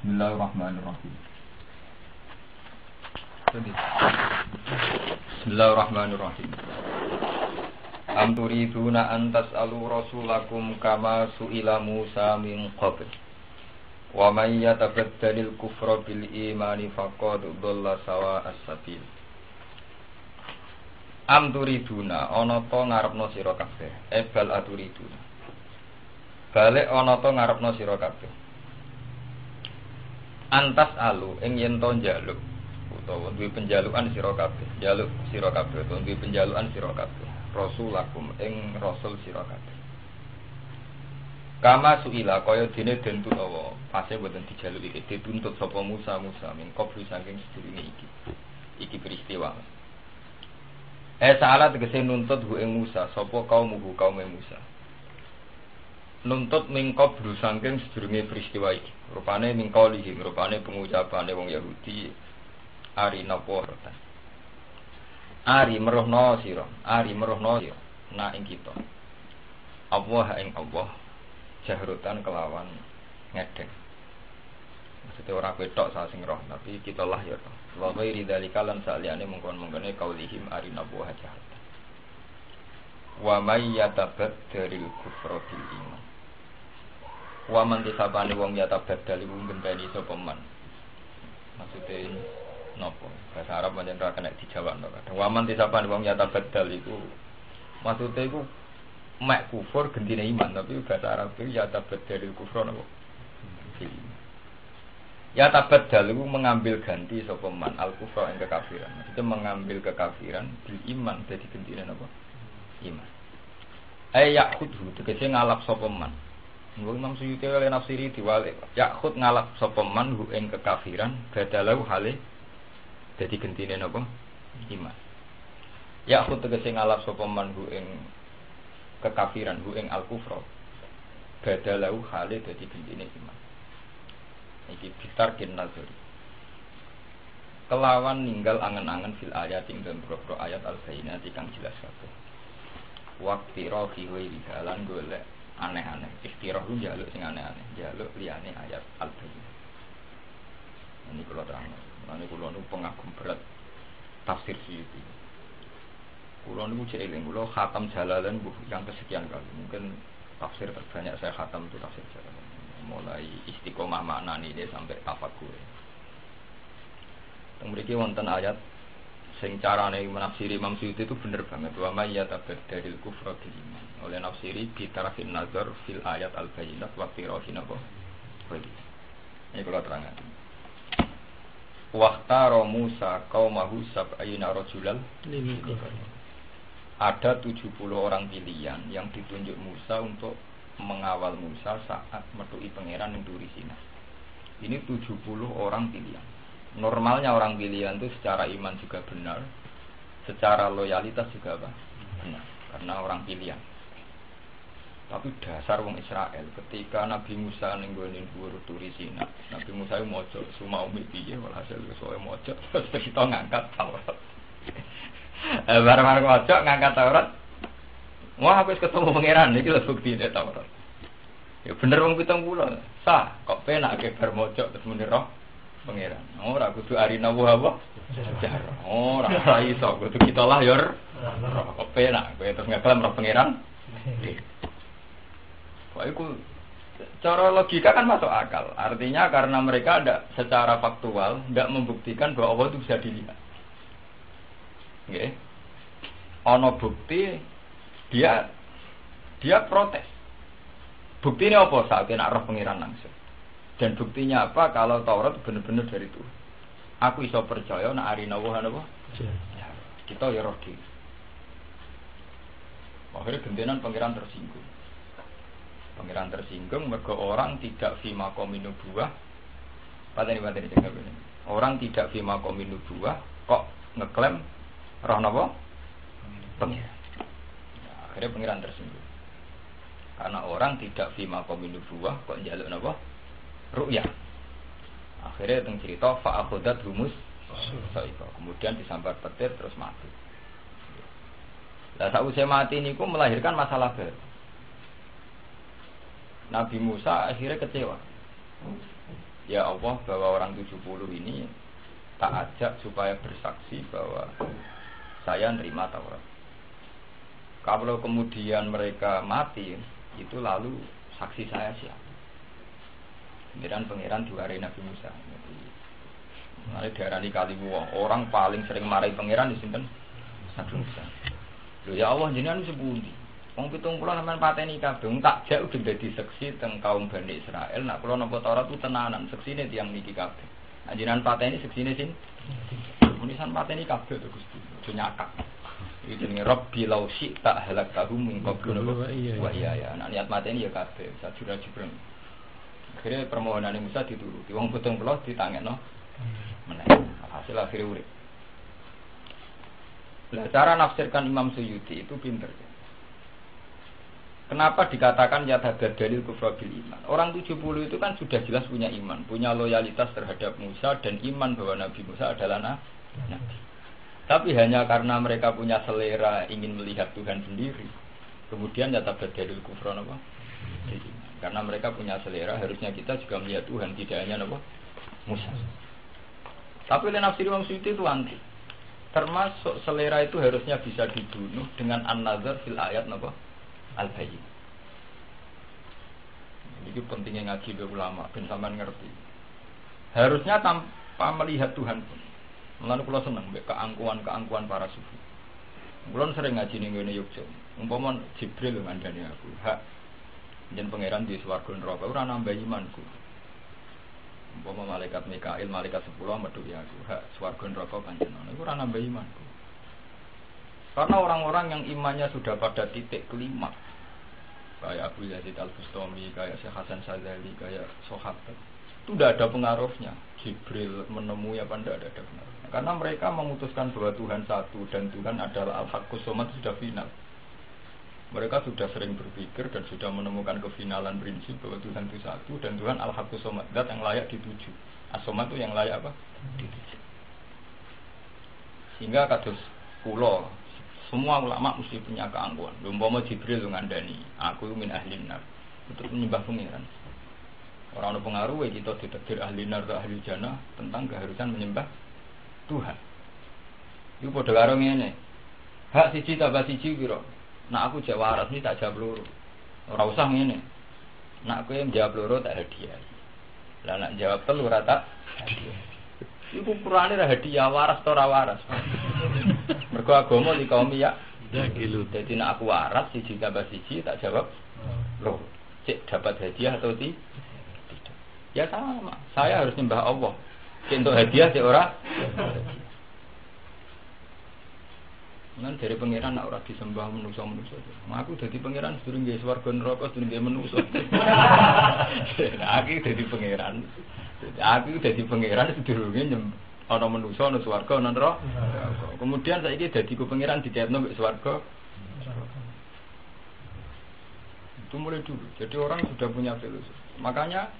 Bismillahirrahmanirrahim. Bismillahirrahmanirrahim. Am turiduna an tas'alu rasulakum kama su'ila Musa min qabl. Wa may yatabaddalil kufra bil imani faqad dhalla sawa'as sabil. Am turiduna ana to ngarepno sira kabeh. Bal aturiduna. Balik ana to ngarepno sira kabeh. Antas alu ing yen to njaluk utawa duwe penjalukan sira kabeh, njaluk sira kabeh utawa duwe penjalukan sira kabeh. Rasulakum ing rasul sira kabeh. Kama suila kaya dene den tutawa pase boten dijaluk iki dituntut sapa Musa min qablu saking sedurunge iki. Iki peristiwa. Saala tegese nuntut hu ing Musa sapa kaum Musa. Nuntut mingko bru saking sedurunge peristiwa iki. Rupane mingko lihim, rupane pengucapane wong Yahudi ari napa rotan. Ari merohno sira na ing kita. Allah ing Allah jahrutan kelawan ngedeng. Maksudnya ora ketok sak sing roh, tapi kita lah ya to. Wa ghairi dzalika lan saliyane mengkon-mengkone kaulihim ari napa jahrutan. Wa may yatabaddalil kufra bil iman. Wa man tisabane wong ya tabaddal iku ngenteni sapa man. Maksude napa? Bahasa Arab pancen ra kena dijawabno kadang. Wa man tisabane wong ya tabaddal iku maksude iku mek kufur gentine iman, tapi bahasa Arab itu ya tabaddalil kufra napa? Ya tabaddal iku mengambil ganti sapa man al kufra ing kekafiran. Maksudnya mengambil kekafiran bil iman dadi gentine napa? Iman. Ya'khudhu tegese ngalap sapa man. Imam Suyuti oleh nafsiri diwalik yakhud ngalap sapa man hu ing kekafiran badalau hale dadi gentine napa iman. Yakhud tegese ngalap sapa man hu ing kekafiran hu ing al-kufra badalau hale dadi gentine iman. Iki bitarkin nazari kelawan ninggal angen-angen fil ayat ing dalem boro ayat al-bayyinah kang jelas kabeh. Waqti rohi wa rihalan golek aneh-aneh, ikhtirah lu jaluk sing aneh-aneh, jaluk liyane ayat al-bayyinah. Ini kula terang, ini kula nu pengagum berat tafsir Suyuti. Kula nu cek eling, kula khatam Jalalain yang kesekian kali. Mungkin tafsir terbanyak saya khatam itu tafsir Jalalain. Mulai istiqomah maknani dia sampai tafakur. Teng mriki wonten ayat sing carane menafsiri Imam Suyuti itu bener banget. Wa may yatabaddalil kufra bil iman. Oleh nafsiri bitarafin nazar fil ayat al-bayyinah wa tirafin apa? Ini kalau terangkan. Waqtara Musa qaumahu sab'ina rajulan. Ada 70 orang pilihan yang ditunjuk Musa untuk mengawal Musa saat metuki pangeran ning Turi Sinai. Ini 70 orang pilihan. Normalnya orang pilihan itu secara iman juga benar, secara loyalitas juga apa? Benar, karena orang pilihan. Tapi dasar wong Israel ketika Nabi Musa ning gone dhuwur Turi Sinai, Nabi Musa yo mojo sumaumi piye walhasil soe mojo terus kita ngangkat Taurat. Bareng-bareng mojo ngangkat Taurat. Wah, aku wis ketemu pangeran iki lho buktine Taurat. Ya bener wong 70. Sah, kok penak ke bar mojo terus muni roh pangeran. Ora kudu arina apa? Ora iso kudu kita lah yor. Kok penak kowe terus ngeklaim roh pangeran. Wah, itu cara logika kan masuk akal. Artinya karena mereka ada secara faktual tidak membuktikan bahwa Allah itu bisa dilihat. Nggih. Ana bukti dia protes. Buktinya apa? Saat nak roh pangeran langsung. Dan buktinya apa? Kalau Taurat benar-benar dari itu. Aku iso percaya nak arina wa napa? Ya. Kita ya roh dhewe. Akhirnya gentenan pangeran tersinggung. Pangeran tersinggung mergo orang tidak fi maqamin nubuwah. Pateni jaga ini. Orang tidak fi maqamin nubuwah kok ngeklaim roh napa? Pangeran. Ya, akhirnya pangeran tersinggung. Karena orang tidak fi maqamin nubuwah kok njaluk napa? Ru'yah. Akhirnya teng cerita fa akhudat humus saika. Kemudian disambar petir terus mati. Lah sausé mati niku melahirkan masalah baru. Nabi Musa akhirnya kecewa. ya Allah bahwa orang 70 ini tak ajak supaya bersaksi bahwa saya nerima Taurat. Kalau kemudian mereka mati, itu lalu saksi saya siapa? Pangeran diwarai Nabi Musa. Mulai diarani kaliwuh, orang paling sering marahi pangeran di sinten? Nabi Musa. Lho ya Allah jenengan sepundi? Wong 70 sampean pateni kabeh, tak jak udah dadi seksi teng kaum Bani Israel. Nak kula nampa Taurat ku tenanan, seksine tiyang niki kabeh. Jenengan pateni seksine sin. Munisan pateni kabeh to Gusti. Aja nyakak. Iki jenenge Rabbi law syi'ta halaktahum min qablu wa iya ya. Nak niat mateni ya kabeh, sajura-jubreng. Akhirnya permohonan Musa dituruti. Wong 70 ditangekno meneh. Hasil akhirnya urip. Lah cara nafsirkan Imam Suyuti itu pinter. Kenapa dikatakan ya tadad dalil kufra bil iman? Orang 70 itu kan sudah jelas punya iman, punya loyalitas terhadap Musa dan iman bahwa Nabi Musa adalah nabi. Tapi hanya karena mereka punya selera ingin melihat Tuhan sendiri, kemudian ya tadad dalil kufra apa? Karena mereka punya selera, harusnya kita juga melihat Tuhan, tidak hanya apa? Musa. Tapi oleh nafsir Imam Suyuti itu anti. Termasuk selera itu harusnya bisa dibunuh dengan an-nazar fil ayat apa? Al-Bayyin. Ini pentingnya ngaji be ulama, ben sampean ngerti. Harusnya tanpa melihat Tuhan pun. Mulane kula seneng mbek keangkuhan para sufi. Kula sering ngaji ning ngene Yogyakarta. Umpama Jibril ngandani aku, hak yen pangeran di swarga neraka ora nambah imanku. Umpama malaikat Mikail, malaikat 10 meduhi aku, hak swarga neraka panjenengan iku ora nambah imanku. Karena orang-orang yang imannya sudah pada titik kelima, kayak Abu Yazid Al-Bustami, kayak Syekh Hasan Sadzali, kayak Sahabat, itu tidak ada pengaruhnya. Jibril menemui apa tidak ada pengaruhnya. Karena mereka memutuskan bahwa Tuhan satu dan Tuhan adalah Al-Haqqus Shomad sudah final. Mereka sudah sering berpikir dan sudah menemukan kefinalan prinsip bahwa Tuhan itu satu dan Tuhan Al-Haqqus Shomad, zat yang layak dituju. As-Shomad itu yang layak apa? Dituju. Sehingga kados kula semua ulama mesti punya keangkuhan. Umpama Jibril ngandani, aku min ahlin nar, untuk menyembah pangeran. Orang ada pengaruh kita ditakdir ahli nar atau ahli jannah tentang keharusan menyembah Tuhan. Iku padha karo ngene. Hak siji tambah siji piro? Nak aku jawab waras iki tak jawab loro. Ora usah ngene. Nak kowe jawab loro tak hadiah. Lah nak jawab telu ora tak hadiah. Iku ukurane ra hadiah waras ta ora waras. Mergo agama di kaum ya kilu. Dadi nek aku waras siji tambah siji tak jawab lho. Cek dapat hadiah atau tidak? Ya sama. Saya harus nyembah Allah. Untuk hadiah cek ora. Nan dari pangeran nak ora disembah manusa-manusa. Aku dadi pangeran sedurung nggih swarga neraka sedurung nggih manusa. Aku dadi pangeran. Aku dadi pangeran sedurunge nyembah ana manusa ana swarga ana neraka. Kemudian saiki dadi ku pangeran diketno mek swarga. Itu mulai dulu. Jadi orang sudah punya filosofi. Makanya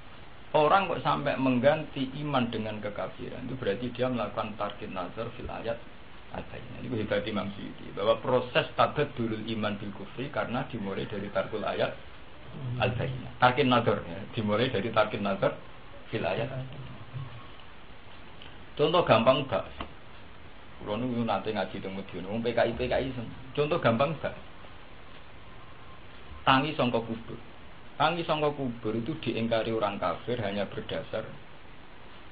orang kok sampai mengganti iman dengan kekafiran itu berarti dia melakukan tarkid nazar fil ayat al-Bayyin. Ini hebat Imam Suyuti bahwa proses tabaddulul iman bil kufri karena dimulai dari tarkul ayat al-Bayyin. Tarkid nazar ya, dimulai dari tarkid nazar fil ayat. Contoh gampang Mbak. Kulo niku nate ngaji teng Medina, PKI contoh gampang Mbak. Tangi sangka kubur. Tangi sangka kubur itu diingkari orang kafir hanya berdasar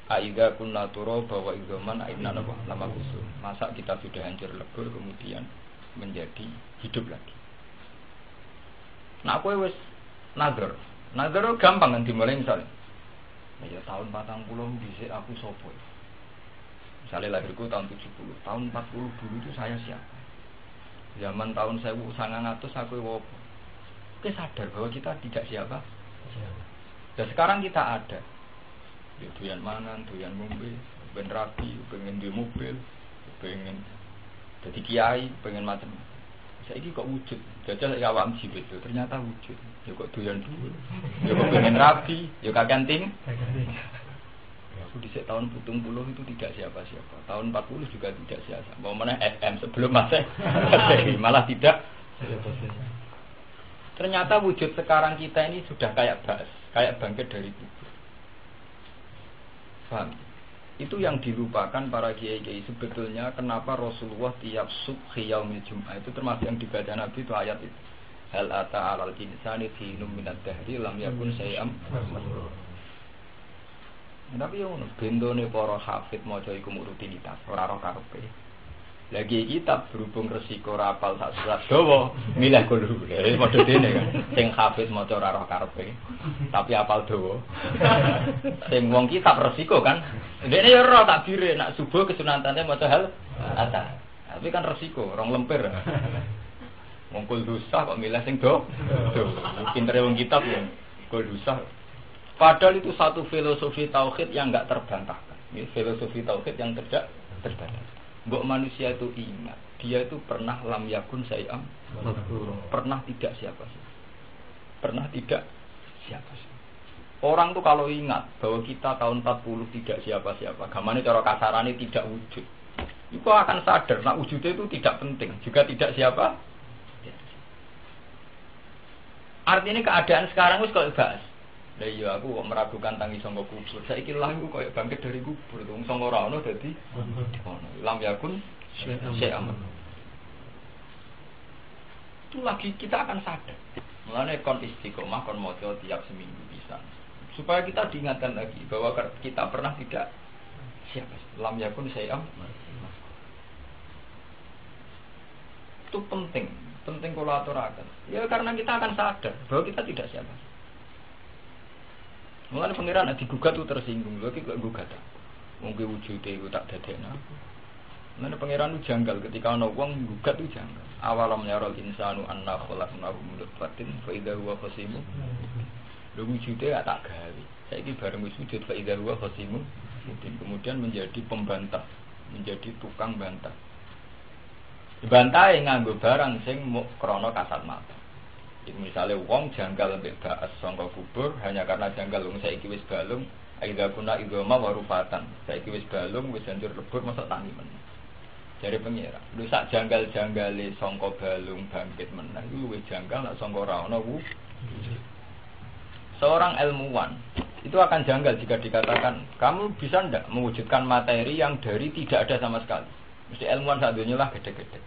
aidza kunna turaba wa idzaman aina nama usul. Masa kita sudah hancur lebur kemudian menjadi hidup lagi. Nah kowe wis nazar. Nazar gampang kan dimulai misalnya. Ya tahun 40 dhisik aku sapa? Misalnya lahirku tahun 70, tahun 40 dulu itu saya siapa? Zaman tahun 1900 aku wopo? Kita sadar bahwa kita tidak siapa. Dan sekarang kita ada. Ya, doyan mangan, doyan ngombe, ben rapi, pengen di mobil, pengen jadi kiai, pengen macam. Saiki kok wujud. Jajal ya awam jiwit itu ternyata wujud. Ya kok doyan dulu. Ya kok pengen rapi, ya kakanting. Ya aku dhisik tahun 70 itu tidak siapa-siapa. Tahun 40 juga tidak siapa. Mau mana FM sebelum masa malah tidak siapa-siapa. Ternyata wujud sekarang kita ini sudah kayak bangkit dari kubur. Paham? Itu yang dilupakan para kiai-kiai sebetulnya. Kenapa Rasulullah tiap subhi yaumil Jum'ah itu termasuk yang dibaca Nabi itu ayat itu. Hal ata 'alal insani hinum minad dahri lam yakun syai'am mazkura. Tapi yo ngono bendone para hafid maca iku rutinitas ora ora karepe. Lagi kitab berhubung resiko ora apal sak surat dawa, milih kulo. Padha dene kan. Sing hafid maca ora ora karepe, tapi apal dawa. Sing wong kitab resiko kan. Dene yo ora takbire nak subuh kesunatane maca hal ata. Tapi kan resiko, rong lempir. Mongkul dosa kok milih sing do. Pintere wong kitab ya. Kul dosa. Padahal itu satu filosofi tauhid yang enggak terbantahkan. Ini filosofi tauhid yang tidak terbantahkan. Mbok manusia itu ingat, dia itu pernah lam yakun syai'am mazkura. Pernah tidak siapa sih? Pernah tidak siapa sih? Orang tuh kalau ingat bahwa kita tahun 40 tidak siapa-siapa, gamane cara kasarane tidak wujud. Itu akan sadar, nah wujudnya itu tidak penting, juga tidak siapa. Artinya keadaan sekarang wis kok bahas. Lah iya aku kok meragukan tangi sangka kubur. Saiki lah aku koyo bangkit dari kubur. Wong sangka ora ono dadi ono. Lam yakun syai'am. Itu lagi kita akan sadar. Mulane kon istiqomah kon maca tiap seminggu bisa. Supaya kita diingatkan lagi bahwa kita pernah tidak siapa. Lam yakun syai'am. Itu penting kalau aturakan. Ya karena kita akan sadar bahwa kita tidak siapa. Mulane pangeran nek digugat itu tersinggung. Lho iki kok gugat. Wong ki wujude iku tak dadekno. Mulane pangeran itu janggal ketika ana wong gugat itu janggal. Awalam yarul insanu anna khalaqnahu min nutfatin fa idza huwa khasimun. Lho wujude gak tak gawe. Saiki bareng wis wujud fa idza huwa khasimun. Kemudian menjadi pembantah, menjadi tukang bantah. Dibantahi nganggo barang sing muk krana kasat mata. Misalnya wong janggal mbek baas sangka kubur hanya karena janggal wong saiki wis balung, aida kuna idoma warufatan. Saiki wis balung wis hancur lebur masa tangi men. Jare pengira, lu sak janggal-janggale sangka balung bangkit meneh iku wis janggal nek sangka ora ana Seorang ilmuwan itu akan janggal jika dikatakan kamu bisa ndak mewujudkan materi yang dari tidak ada sama sekali. Mesti ilmuwan sak donya lah gede-gede.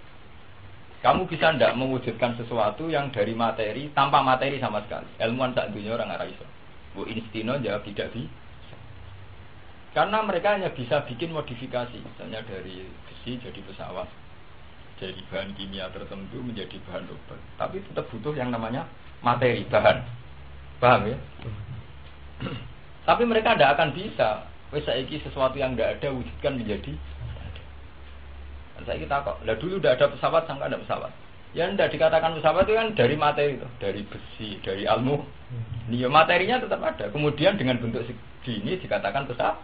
Kamu bisa ndak mewujudkan sesuatu yang dari materi tanpa materi sama sekali. Ilmuwan sak dunia orang ora iso. Bu Einstein jawab tidak bisa. Karena mereka hanya bisa bikin modifikasi, misalnya dari besi jadi pesawat, jadi bahan kimia tertentu menjadi bahan obat. Tapi tetap butuh yang namanya materi, bahan. Paham ya? Tapi mereka tidak akan bisa. Wes saiki sesuatu yang tidak ada wujudkan menjadi. Saya kita kok, lah dulu udah ada pesawat, sangka ada pesawat. Ya tidak dikatakan pesawat itu kan dari materi itu, dari besi, dari ilmu. Nih materinya tetap ada. Kemudian dengan bentuk segini dikatakan pesawat.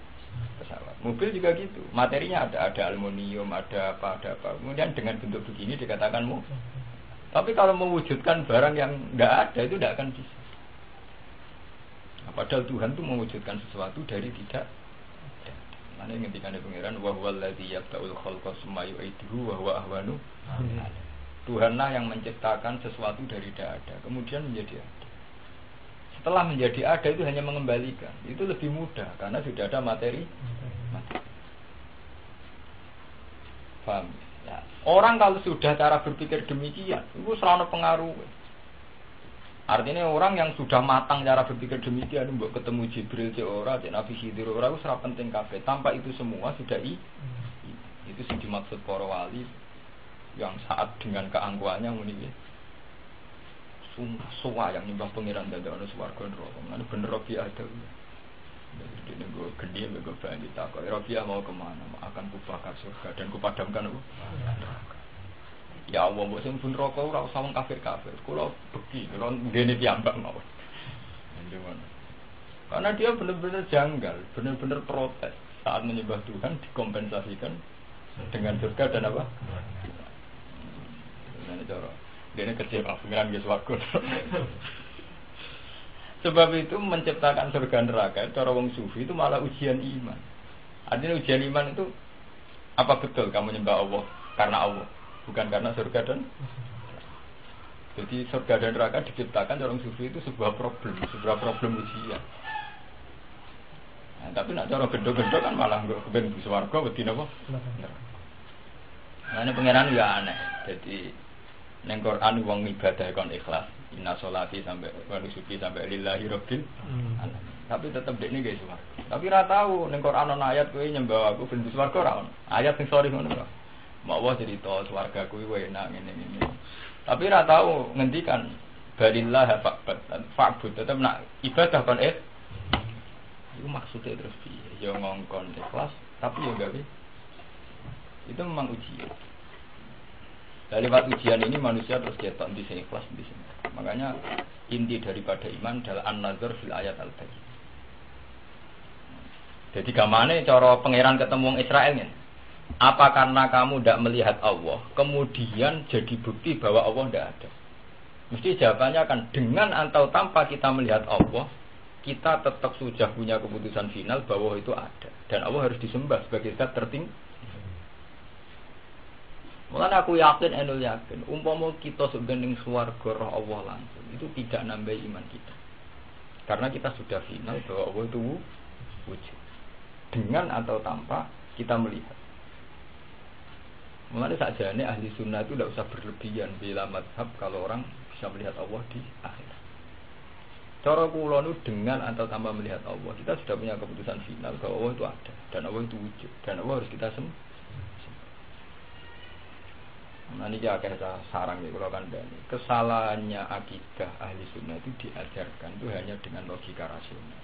Mobil juga gitu, materinya ada aluminium, ada apa. Kemudian dengan bentuk begini dikatakan mobil. Tapi kalau mewujudkan barang yang tidak ada itu tidak akan bisa. Nah, padahal Tuhan itu mewujudkan sesuatu dari tidak. Ane ngendikane pangeran wa huwal ladzi yabta'ul khalqa summa yu'iduhu wa huwa ahwanu. Tuhanlah yang menciptakan sesuatu dari tidak ada kemudian menjadi ada. Setelah menjadi ada itu hanya mengembalikan. Itu lebih mudah karena sudah ada materi. Paham? Ya. Orang kalau sudah cara berpikir demikian, itu selalu pengaruh. Artinya orang yang sudah matang cara berpikir demikian, mbok ketemu Jibril cek ora, cek Nabi Khidir ora, itu ora penting kabeh. Tanpa itu semua sudah itu sing dimaksud para wali yang saat dengan keangkuhannya muni suwa yang nyembah pangeran dadakno swarga neraka. Mana bener Robi ada. Jadi gue gede gue bandi takut. Robi mau kemana? Akan kubakar surga dan kupadamkan neraka. Ya Allah, mbok sing pun rokok ora usah wong kafir-kafir. Kula beki, kula ngene piyambak mawon. Karena dia benar-benar janggal, benar-benar protes saat menyembah Tuhan dikompensasikan dengan surga dan apa? Ini cara. Dene kecewa pengiran ge swarga. Sebab itu menciptakan surga neraka cara wong sufi itu malah ujian iman. Artinya ujian iman itu apa betul kamu menyembah Allah karena Allah? Bukan karena surga dan jadi surga dan neraka diciptakan orang sufi itu sebuah problem ujian. Nah, Tapi nak cara gendho-gendho kan malah nggo ben swarga wedi napa? Nah, pangeran ya aneh. Jadi ning Quran wong ibadah kon ikhlas, inna sholati sampai wa nusuki sampai lillahi rabbil alamin. Tapi tetep dekne guys swarga. Tapi ra tau ning Quran ana ayat kowe nyembah aku ben swarga ora ono. Ayat sing sori ngono ora. Mawa cerita swarga kuwi kowe enak ngene-ngene. Tapi ra tau ngendikan balillah fa'bud tetep nak ibadah kon itu maksudnya terus piye? Ya ngongkon ikhlas, tapi ya gawe. Itu memang ujian. Dari lewat ujian ini manusia terus ketok di sini ikhlas di sini. Makanya inti daripada iman adalah an-nazar fil ayat al-bayyin. Jadi gamane cara pangeran ketemu wong Israel nih. Apa karena kamu tidak melihat Allah, kemudian jadi bukti bahwa Allah tidak ada? Mesti jawabannya akan dengan atau tanpa kita melihat Allah, kita tetap sudah punya keputusan final bahwa itu ada. Dan Allah harus disembah sebagai zat tertinggi. Mulanya aku yakin, enul yakin, umpama kita sebenarnya swarga roh Allah langsung, itu tidak nambah iman kita. Karena kita sudah final bahwa Allah itu wujud. Dengan atau tanpa kita melihat. Mulanya sakjane ahli sunnah itu tidak usah berlebihan bila madhab kalau orang bisa melihat Allah di akhirat. Cara kula nu dengan atau tanpa melihat Allah, kita sudah punya keputusan final bahwa Allah itu ada dan Allah itu wujud dan Allah harus kita sembah. Nah ini akeh sarang ya kula kandhani. Kesalahannya akidah ahli sunnah itu diajarkan itu hanya dengan logika rasional.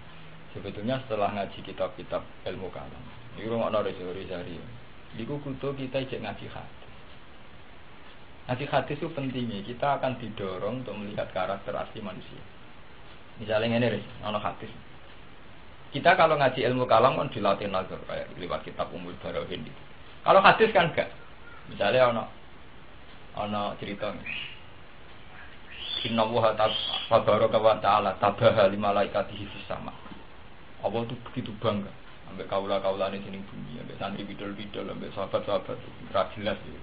Sebetulnya setelah ngaji kitab-kitab ilmu kalam, iki ngono rezori-rezori. Iku kudu kita ijek ngaji hadis. Ngaji hadis itu pentingnya, kita akan didorong untuk melihat karakter asli manusia. Misalnya ngene ana hadis. Kita kalau ngaji ilmu kalam kan dilatih nazar kayak lewat kitab Ummul Barahin gitu. Kalau hadis kan enggak. Misalnya ana cerita Inna wa tabaraka wa ta'ala tabaha li malaikatihi fis sama. Allah itu begitu bangga sampai kaula-kaulane sini bumi, sampai santri bidol-bidol, sampai sahabat-sahabat ra jelas gitu.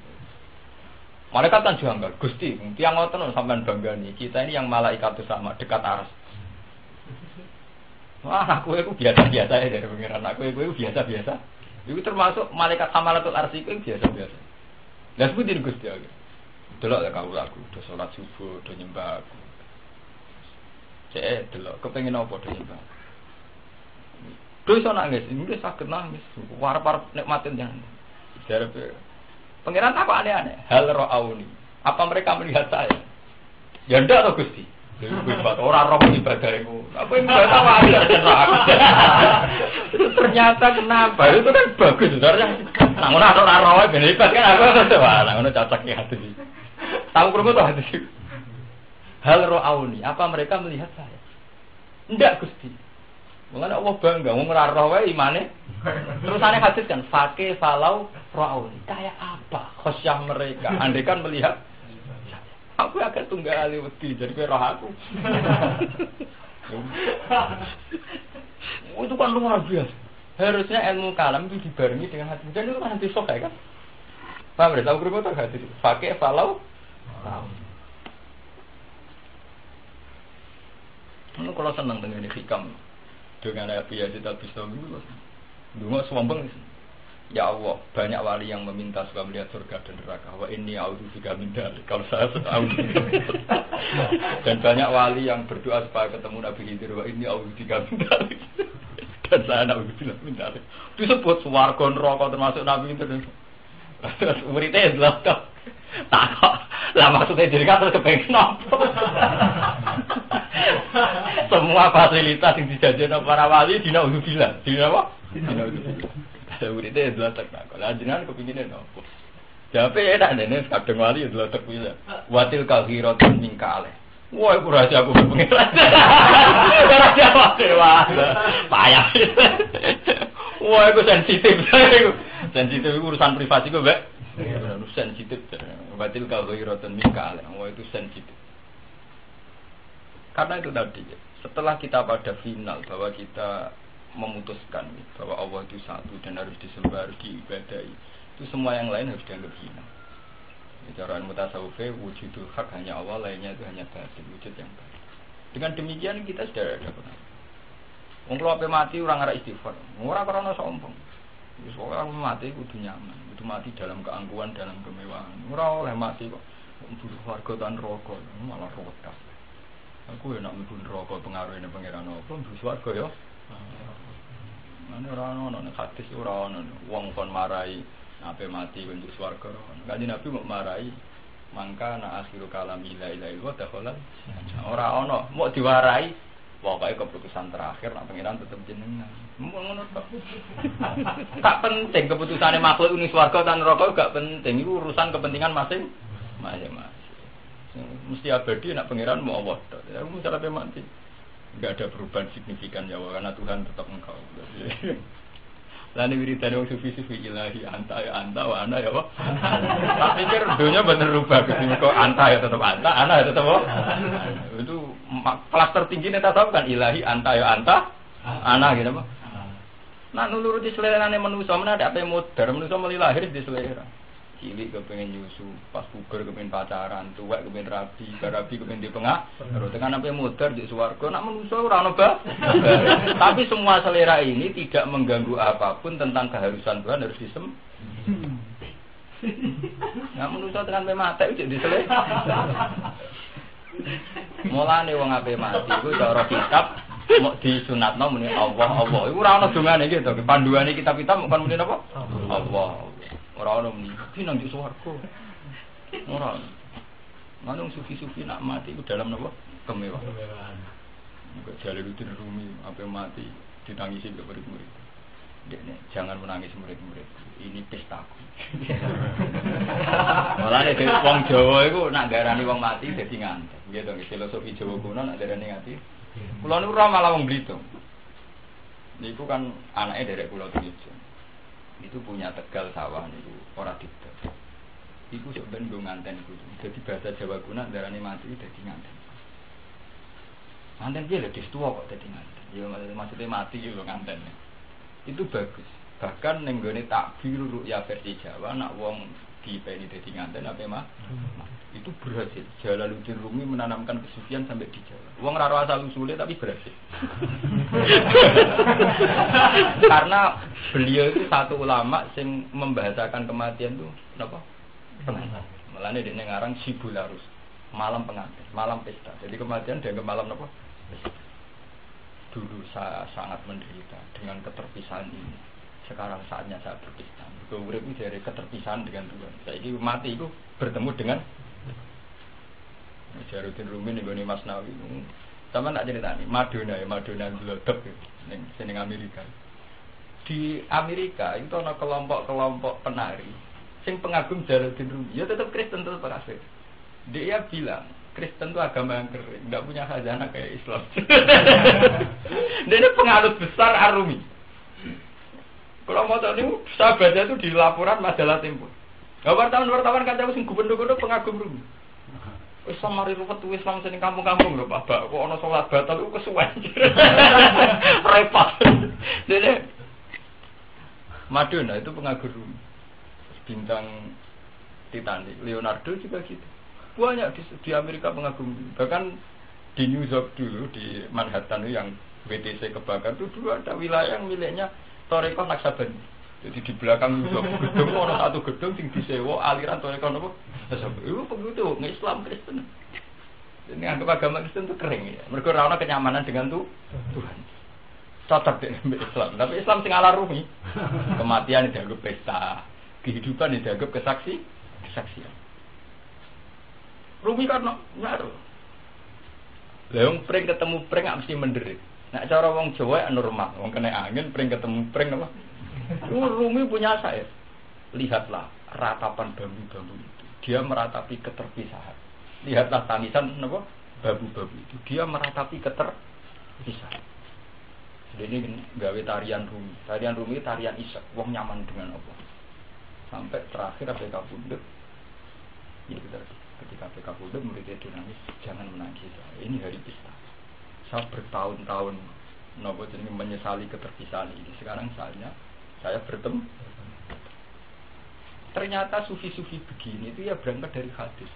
Malaikat kan janggal, Gusti, tiyang ngoten sampean banggani. Kita ini yang malaikat itu sama dekat aras. Wah, aku itu biasa-biasa ya dari pengiran aku itu biasa-biasa. Itu termasuk malaikat hamalatul arsy itu biasa-biasa. Lah sebutin Gusti aku. Delok ya kaulaku, do salat subuh, do nyembah aku. Cek delok kepengin apa do nyembah. Dosa nangis, ini sakit nangis. Warap-warap nikmatin jangan. Jadi pengiran apa aneh-aneh? Hal ro'auni. Apa mereka melihat saya? Ya ndak toh Gusti. Orang roh ibadah itu. Apa yang ibadah wajar ternyata kenapa? Itu kan bagus sebenarnya. Nah, orang roh ben hebat kan aku wah, ngono cocok ya hati. Tahu krungu to hati. Hal ro'auni. Apa mereka melihat saya? Ndak Gusti. Mengenai Allah bangga, ngomong roh wae imane. Terus aneh hadis kan, fake falau raun. Kayak apa khosyah mereka? Andai kan melihat, aku agak tunggal wedi, jadi kowe roh aku. Itu kan luar biasa. Harusnya ilmu kalam itu dibarengi dengan hadis. Dan itu kan hadis sahih kan? Paham ya? Tahu grup itu hadis. Fake falau raun. Kalau senang dengan hikam. Dengan Nabi Yazid al-Bistami itu dungo sombong. Ya Allah, banyak wali yang meminta supaya melihat surga dan neraka. Wa inni a'udzubika min dzalik. Kalau saya tahu. Dan banyak wali yang berdoa supaya ketemu Nabi Khidir. Wa inni a'udzubika min dzalik. Dan saya na'udzubika min dzalik. Disebut swarga neraka termasuk Nabi Khidir. Terus muridnya jelas kok. Takok. Lah maksudnya jadi kan terus kepengen apa? Semua fasilitas yang dijanjikan para wali dinaudzubillah. Dina apa? Dinaudzubillah. Muridnya jelas tak. Lah jenengan kepinginnya apa? Jawabe enak dene kadang wali jelas tak bisa. Watil kahiratun min kale. Wah, iku rahasia aku pengiran. Rahasia wae wah. Payah. Wah, iku sensitif. Sensitif iku urusan privasi kok, Mbak. Sensitif. Watil kahiratun min kale. Wah, itu sensitif. Karena itu tadi, setelah kita pada final bahwa kita memutuskan bahwa Allah itu satu dan harus disembah, harus diibadahi, itu semua yang lain harus dianggap hina. Cara mutasawwif wujudul hak hanya Allah, lainnya itu hanya batin, wujud yang batin. Dengan demikian kita sudah ada pengaruh. Wong kula ape mati ora ngarep istighfar. Ora krana sombong. Wis ora mati kudu nyaman, kudu mati dalam keangkuhan, dalam kemewahan. Ora oleh mati kok mbunuh warga tan neraka, malah ruwet. Aku enak mlebu neraka pengaruhane pangeran apa mlebu swarga ya. Mane ora ono nek hadis ora ono wong kon marai ape mati bentuk swarga. Kanjeng Nabi mau marai mangka na akhiru kalami la ilaha illallah dakhalal. Ora ono, mau diwarai pokoke keputusan terakhir nek pangeran tetep jenengan. Ngono tok. Tak penting keputusane makhluk ini swarga ta neraka gak penting, iku urusan kepentingan masing-masing. Mesti abadi nak pangeran mau Allah. Ya kamu cara mati. Enggak ada perubahan signifikan ya karena Tuhan tetap engkau. Lan wiridan wong sufi-sufi ilahi anta ya anta wa ana ya apa. Tak pikir dunia bener rubah kok anta ya tetap anta, ana ya tetap apa. Itu kelas tertinggi nek tasawuf kan ilahi anta ya anta, ana gitu apa. Nah nuruti selerane manusa men ada ape modern manusa mulai lahir di selera. Cilik kepengen nyusu, pas puber kepengen pacaran, tuwek kepengen rabi kepengen di pengah, terus tekan sampai muter di swarga, nak manusia ora ono bah. Tapi semua selera ini tidak mengganggu apapun tentang keharusan Tuhan harus disem. Nak manusia tekan sampai mati itu di selera. Mulane wong ape mati iku cara kitab mau disunatno muni Allah. Iku ora ono dongane gitu, panduane kitab-kitab bukan muni apa? Allah. Orang orang ni, tapi nanti swarga. Orang, manung sufi-sufi nak mati itu dalam apa? Kemewahan. Jalaluddin Rumi, apa mati ditangisi oleh murid-murid. Jangan menangis murid-murid. Ini pestaku. Malah nek wong Jawa iku nak garani wong mati dadi ngantek. Nggih to, filosofi Jawa kuno nak darani ngati. Kula niku ora malah wong Blitung. Niku kan anake derek kula Tulijo. Itu punya Tegal sawah niku ora didol. Iku sok ben nggo nganten iku. Dadi bahasa Jawa kuno darane mati dadi nganten. Nganten piye lho distuwa kok dadi nganten. Ya maksudnya mati lho nganten. Itu bagus. Bahkan ning gone takbir ru'ya versi Jawa nak wong dipeni dadi nganten apa mah. Itu berhasil. Jalaluddin Rumi menanamkan kesufian sampai di Jawa. Wong ora asal usule tapi berhasil. Karena beliau itu satu ulama sing membahasakan kematian itu napa? Pengantin. Mulane dekne ngarang Sibularus, malam pengantin, malam pesta. Jadi kematian dianggap malam napa? Dulu saya sangat menderita dengan keterpisahan ini. Sekarang saatnya saya berpisah. Urip itu dari keterpisahan dengan Tuhan. Saiki mati itu bertemu dengan Jalaluddin Rumi ning gone Masnawi. Sama tak ceritani, Madonna glodok ning Amerika. Di Amerika itu ada kelompok-kelompok penari sing pengagum Jalaluddin Rumi. Ya tetap Kristen tetap kafir. Dia bilang Kristen itu agama yang kering, enggak punya khazanah kayak Islam. Dia ini penganut besar Ar-Rumi. Kalau mau tahu ini sahabatnya itu di laporan majalah Tempo. Wartawan kata sing gubernur pengagum Rumi. Islam mari ruwet tuh Islam sing kampung-kampung lho Pak. Kok ana salat batal iku kesuwen. Repot. Dene Madonna itu pengagum Rumi. Bintang Titanic, Leonardo juga gitu. Banyak di Amerika pengagum. Bahkan di New York dulu di Manhattan yang WTC kebakar itu dulu ada wilayah yang miliknya Thoreko Naksabandi. Jadi di belakang gedung ada satu gedung sing disewa aliran Thoreko napa? Itu begitu, Islam Kristen. Ini anggap agama Kristen itu kering ya. Mereka ora ana kenyamanan dengan Tuhan. Cocok dengan Islam, tapi Islam sing ala Rumi. Kematian dianggap pesta, kehidupan dianggap kesaksian. Rumi karena ngaruh. Leung pring ketemu pring gak mesti menderit. Nek cara wong Jawa normal, wong kena angin pring ketemu pring apa? Rumi punya saya. Lihatlah ratapan bambu-bambu itu. Dia meratapi keterpisahan. Lihatlah tangisan apa? Bambu-bambu itu. Dia meratapi keterpisahan. Jadi ini gawe tarian Rumi. Tarian Rumi tarian isak. Wong nyaman dengan Allah. Sampai terakhir PK Pundut. Ya kita ketika PK Pundut muridnya nangis, jangan menangis. Ini hari pesta. Saya bertahun-tahun menyesali keterpisahan ini. Sekarang saatnya saya bertemu. Ternyata sufi-sufi begini itu ya berangkat dari hadis.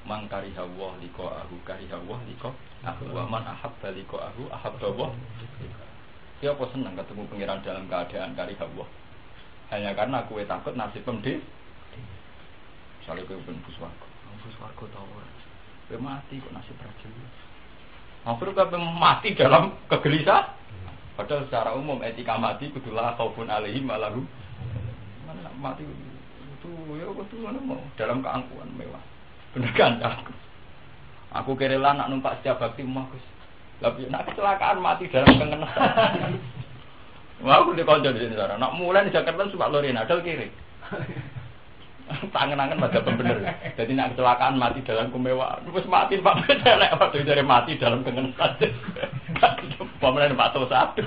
Man karihawah liqa'ahu karihawah liqa'ahu wa man ahabba liqa'ahu ahabba Allah. Dia apa senang ketemu pangeran dalam keadaan kari hawa. Hanya karena kowe takut nasib pemde. Misalnya kowe pun buswarga tau ora. Kowe mati kok nasib raja. Akhirnya kowe mati dalam kegelisahan. Padahal secara umum etika mati kudulah khaufun alaihim malahum. Mana mati itu ya kudu ngono mau dalam keangkuhan mewah. Bener kan aku. Aku kerela nak numpak setiap bakti omah Gus. Tapi nak kecelakaan mati dalam kengenan. Wah, aku dikonco di sini sekarang. Nak mulai di Jakarta suka lori nadal kiri. Tangan-tangan pada bener. Jadi nak kecelakaan mati dalam kemewahan. Terus mati Pak Celek waktu dari mati dalam kengenan. Pemenang Pak To satu.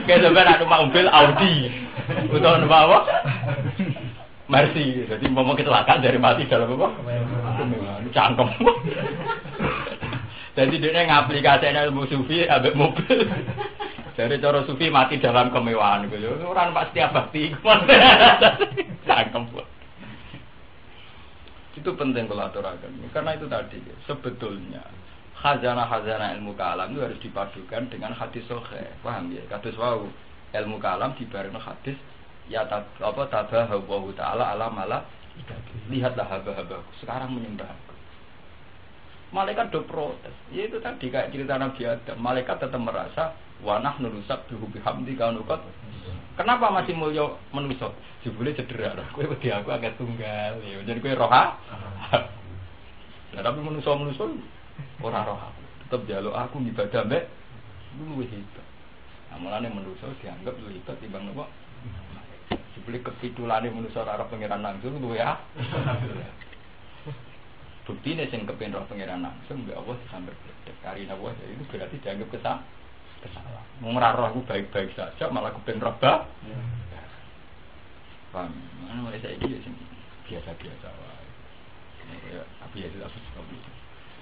Kayak sebenarnya nak numpak mobil Audi. Untuk numpak apa? Mercy, jadi mau kecelakaan dari mati dalam apa? Cangkem. Jadi dia ngaplikasinya ilmu sufi ambek mobil. Dari cara sufi mati dalam kemewahan gitu. Orang pasti abadi. Cangkem. Itu penting kalau aturakan. Karena itu tadi sebetulnya khazanah ilmu kalam itu harus dipadukan dengan hadis sahih. Paham ya? Kados wau ilmu kalam dibareng hadis ya tabahu ta'ala ala mala lihatlah haba-haba sekarang menyembah aku. Malaikat do protes. Ya itu tadi kayak cerita Nabi Adam. Malaikat tetap merasa wa nahnu nusabbihu bihamdika nuqat. Kenapa masih mulya manusa? Jebule cedera. Kowe wedi aku agak tunggal ya. Jadi kowe roha. Lah tapi manusa ora roha. Tetap njaluk aku ibadah mbek luwih hebat. Nah, mulane manusa dianggap luwih hebat timbang apa? Dibeli kepidulane manusa ora pangeran langsung luwe ya. Buktine sing kepen roh pangeran langsung mbek Allah disamber bledek. Karina Allah itu berarti dianggap kesalahan. Wong ora roh aku baik-baik saja malah kepen roh ba. Paham. Mulai saiki ya sing biasa-biasa wae. Ya tapi ya tidak sesuatu.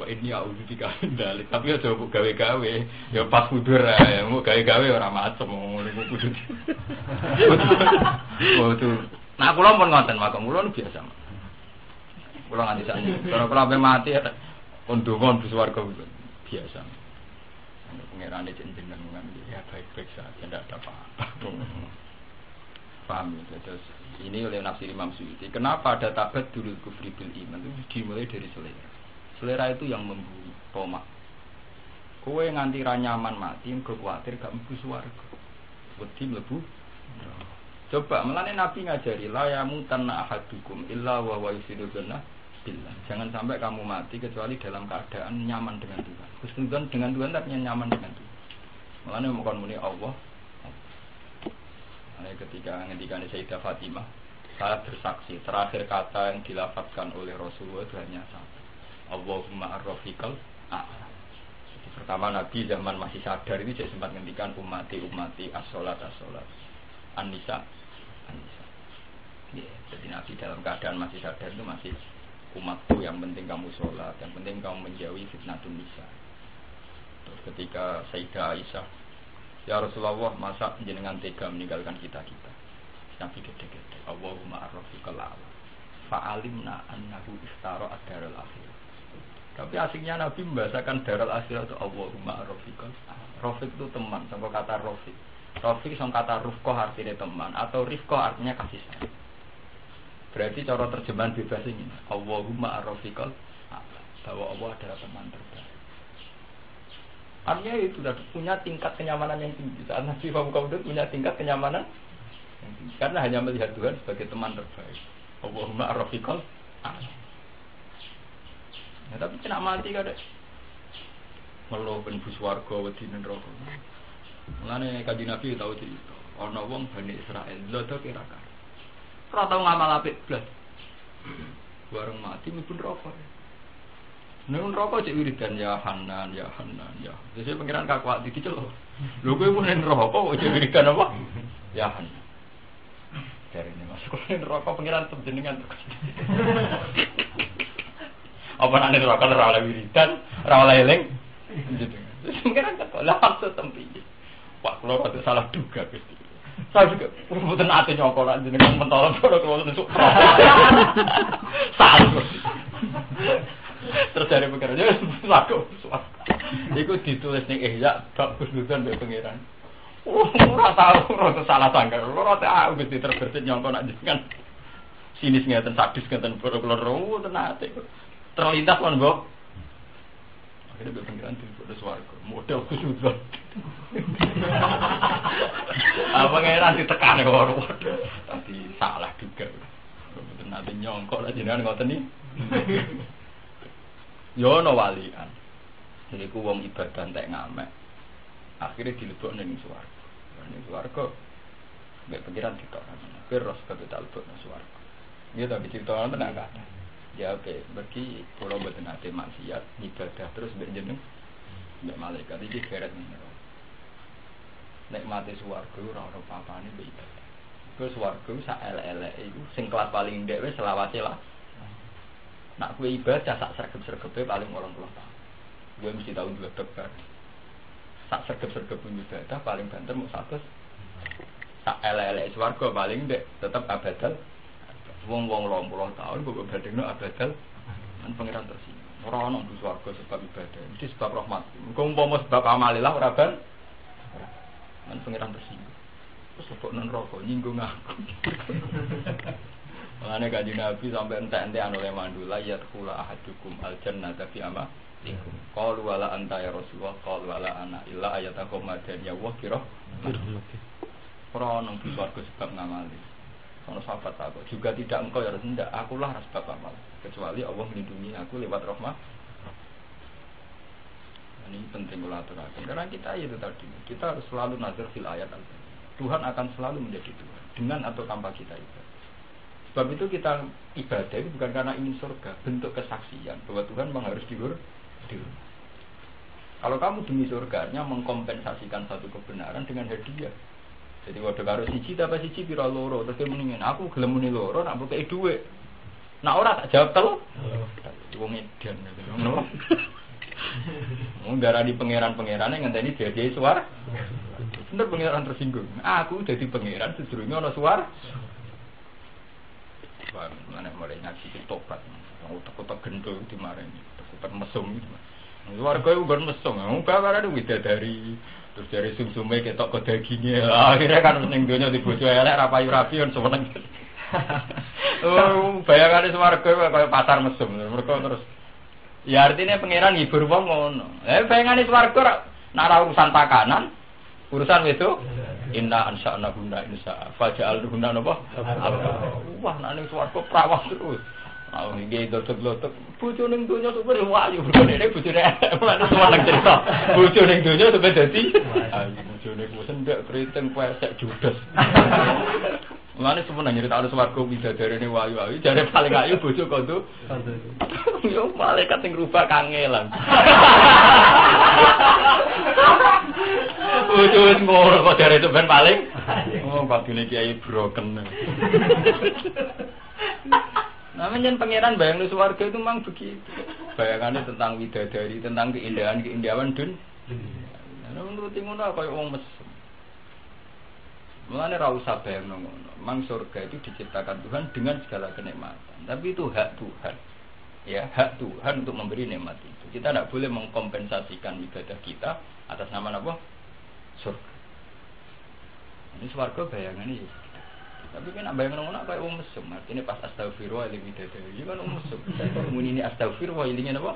Wah ini aku juga balik, tapi aja aku gawe-gawe, ya pas kudur ya, mau gawe-gawe orang macam mau kudur. Nah aku lompon ngonten makam, aku biasa. Kalau nganti sana, kalau sampai mati ada kondongan di suarga biasa. Pengiran ini jenengan ya baik-baik saja, tidak ada apa-apa. Paham ya, terus ini oleh nafsir Imam Suyuti. Kenapa ada tabat dulu kufri bil iman itu dimulai dari selera. Selera itu yang membunuh tomak. Kowe nganti ra nyaman mati, engko kuwatir gak mlebu swarga. Wedi mlebu. Coba melane Nabi ngajari la yamutanna ahadukum illa wa yusidu billah. Jangan sampai kamu mati kecuali dalam keadaan nyaman dengan Tuhan. Husnudzon dengan Tuhan tapi nyaman dengan Tuhan. Melane mongkon muni Allah. Ketika ngendikane Sayyidah Fatimah, saya bersaksi terakhir kata yang dilafadzkan oleh Rasulullah itu hanya satu. Allahumma ar-rafiqal a'la. Pertama Nabi zaman masih sadar ini saya sempat ngendikan ummati as-sholat an-nisa. Ya, jadi Nabi dalam keadaan masih sadar itu masih umatku yang penting kamu sholat, yang penting kamu menjauhi fitnatun nisa. Terus ketika Sayyidah Aisyah, ya Rasulullah masa jenengan tega meninggalkan kita. Nabi gede-gede. Allahumma ar-rafiqal a'la. Fa'alimna annahu iftara ad-daral akhir. Tapi asiknya Nabi membahasakan daral akhirat itu Allahumma ar-rafiqal. Rafiq itu teman, sama kata rafiq. Rafiq sama kata rufqah artinya teman, atau rifqah artinya kasih sayang. Berarti cara terjemahan bebas ini Allahumma ar-rafiqal bahwa Allah adalah teman terbaik. Artinya itu sudah punya tingkat kenyamanan yang tinggi. Saat Nabi Muhammad punya tingkat kenyamanan yang tinggi. Karena hanya melihat Tuhan sebagai teman terbaik. Allahumma ar-rafiqal ya, tapi kena mati kadek meluh ben buswarga wedi neraka. Mulane Kanjeng Nabi tahu cerita, ana wong Bani Israil lho kira kira. Ora tau ngamal apik blas. Bareng mati mlebu neraka. Nek neraka cek wiridan ya Hanan ya. Dise pengiran kakuat dicelok. Lho kowe mun neraka kok cek wiridan apa? Ya Hanan. Jarene masuk neraka pengiran jenengan. Apa nek neraka ora oleh wiridan, ora oleh eling. Pengiran kok lah maksud tempi. Pak kula kok salah duga Gusti. Saya juga mboten ate nyokol jenengan mentolong kok kula entuk. Salah. Terus dari pengiran laku suara. Iku ditulis ning Ihya bab khusnudzon mbek pengiran. Ora tau ora salah sangka. Ora tau Gusti terbersit nyangka nak jenengan sinis ngeten sadis ngeten kula tenate. Terlintas kon, Mbok. Akhirnya mbek pengiran di swarga. Model khusnudzon. Apa pengiran ditekan karo. Tapi salah juga. Mboten nate nyangka lah jenengan ngoten iki. Yo ono walian. Jadi ku wong ibadah entek ngamek. Akhirnya dilebokne ning swarga. Ning swarga mbek pengiran ditokno. Terus kabeh talebokne swarga. Iya tapi cerita ngono tenan kan. Ya oke, berarti kula mboten ate maksiat, ibadah terus mbek jeneng mbek malaikat iki geret ngono. Nek mate swarga ora ono papane mbek ibadah. Ku swarga sak elek-eleke iku sing kelas paling ndek wis selawase lah. Nak kowe ibadah sak sregep-sregepe paling 80 tahun. Gue mesti tahu juga dokter. Sak sergep-sergep ibadah paling banter mau 100. Sak elek-elek swarga paling ndek tetep abadal. Wong-wong 20 tahun kok badhengno abadal kan pangeran tersinggung. Ora ono di swarga sebab ibadah, mesti sebab rahmat. Muga umpama sebab amalilah ora ban. Kan pangeran tersinggung. Terus lebokno neraka nyinggung aku. Mulane kanjeng Nabi sampai entek-entekan oleh mandula yadkhula ahadukum aljannata fi ama qalu wala anta ya Rasulullah qalu wala ana illa ayatakum madaniya wa kira ora nang swarga sebab ngamali. Ono sahabat aku juga tidak engkau ya Rasulullah, akulah sebab amal. Kecuali Allah melindungi aku lewat rahmat. Ini penting kula aturaken karena kita itu tadi kita harus selalu nazar fil ayat al-Qur'an. Tuhan akan selalu menjadi Tuhan dengan atau tanpa kita ibadah. Sebab itu kita ibadah itu bukan karena ingin surga, bentuk kesaksian bahwa Tuhan memang harus dihormati. Kalau kamu demi surganya mengkompensasikan satu kebenaran dengan hadiah. Jadi waduh karo siji apa siji pira loro, terus dia mendingin aku gelem muni loro nak mbokei dhuwit. Nak ora tak jawab telu. Wong edan ngono. Wong darani pangeran-pangerane ngenteni dadi suar. Bener pangeran tersinggung. Aku dadi pangeran sedurunge ana suar. Mana mulai ngaji tobat, utak-utak gendul dimarahin, utak-utak mesum gitu. Warga itu bukan mesum, bapak ada widadari, terus dari sumsumnya ketok ke dagingnya, akhirnya kan neng dunia di bojo elek rapayu-rapi kan semeneng. Bayangannya warga kayak pasar mesum, mereka terus. Ya artinya pangeran ngibur wong ngono. Bayangannya warga nak urusan pakanan, urusan itu. Inna ansa'na guna insa faja'al guna napa? Wah nek ning swarga prawas terus. Aku iki dodot-dodot bojo ning donya super wayu, bojone bojone mulane suwareg cerita. Bojo ning donya sampe dadi ayo bojone ku sendek kriting pesek judes. Mulane semeneng nyerita ana swarga widadarene wayu-wayu, jare paling ayu bojo kondo. Yo malaikat sing rubah kangelan. Wis ngono kok jare itu ben paling. Oh, badune kiai broken. Namanya pangeran bayang di swarga itu memang begitu. Bayangannya tentang widadari, tentang keindahan dun. Menurut ngono kaya wong mesum. Mulane ra usah bayang ngono. Mang surga itu diciptakan Tuhan dengan segala kenikmatan. Tapi itu hak Tuhan. Ya, hak Tuhan untuk memberi nikmat itu. Kita tidak boleh mengkompensasikan ibadah kita atas nama apa? Surga. Ini swarga bayangannya ya. Tapi kan bayangan ngono kayak wong mesum. Artinya pas astagfirullah ilmi dadari kan wong mesum. Muni ini astagfirullah ilminya apa?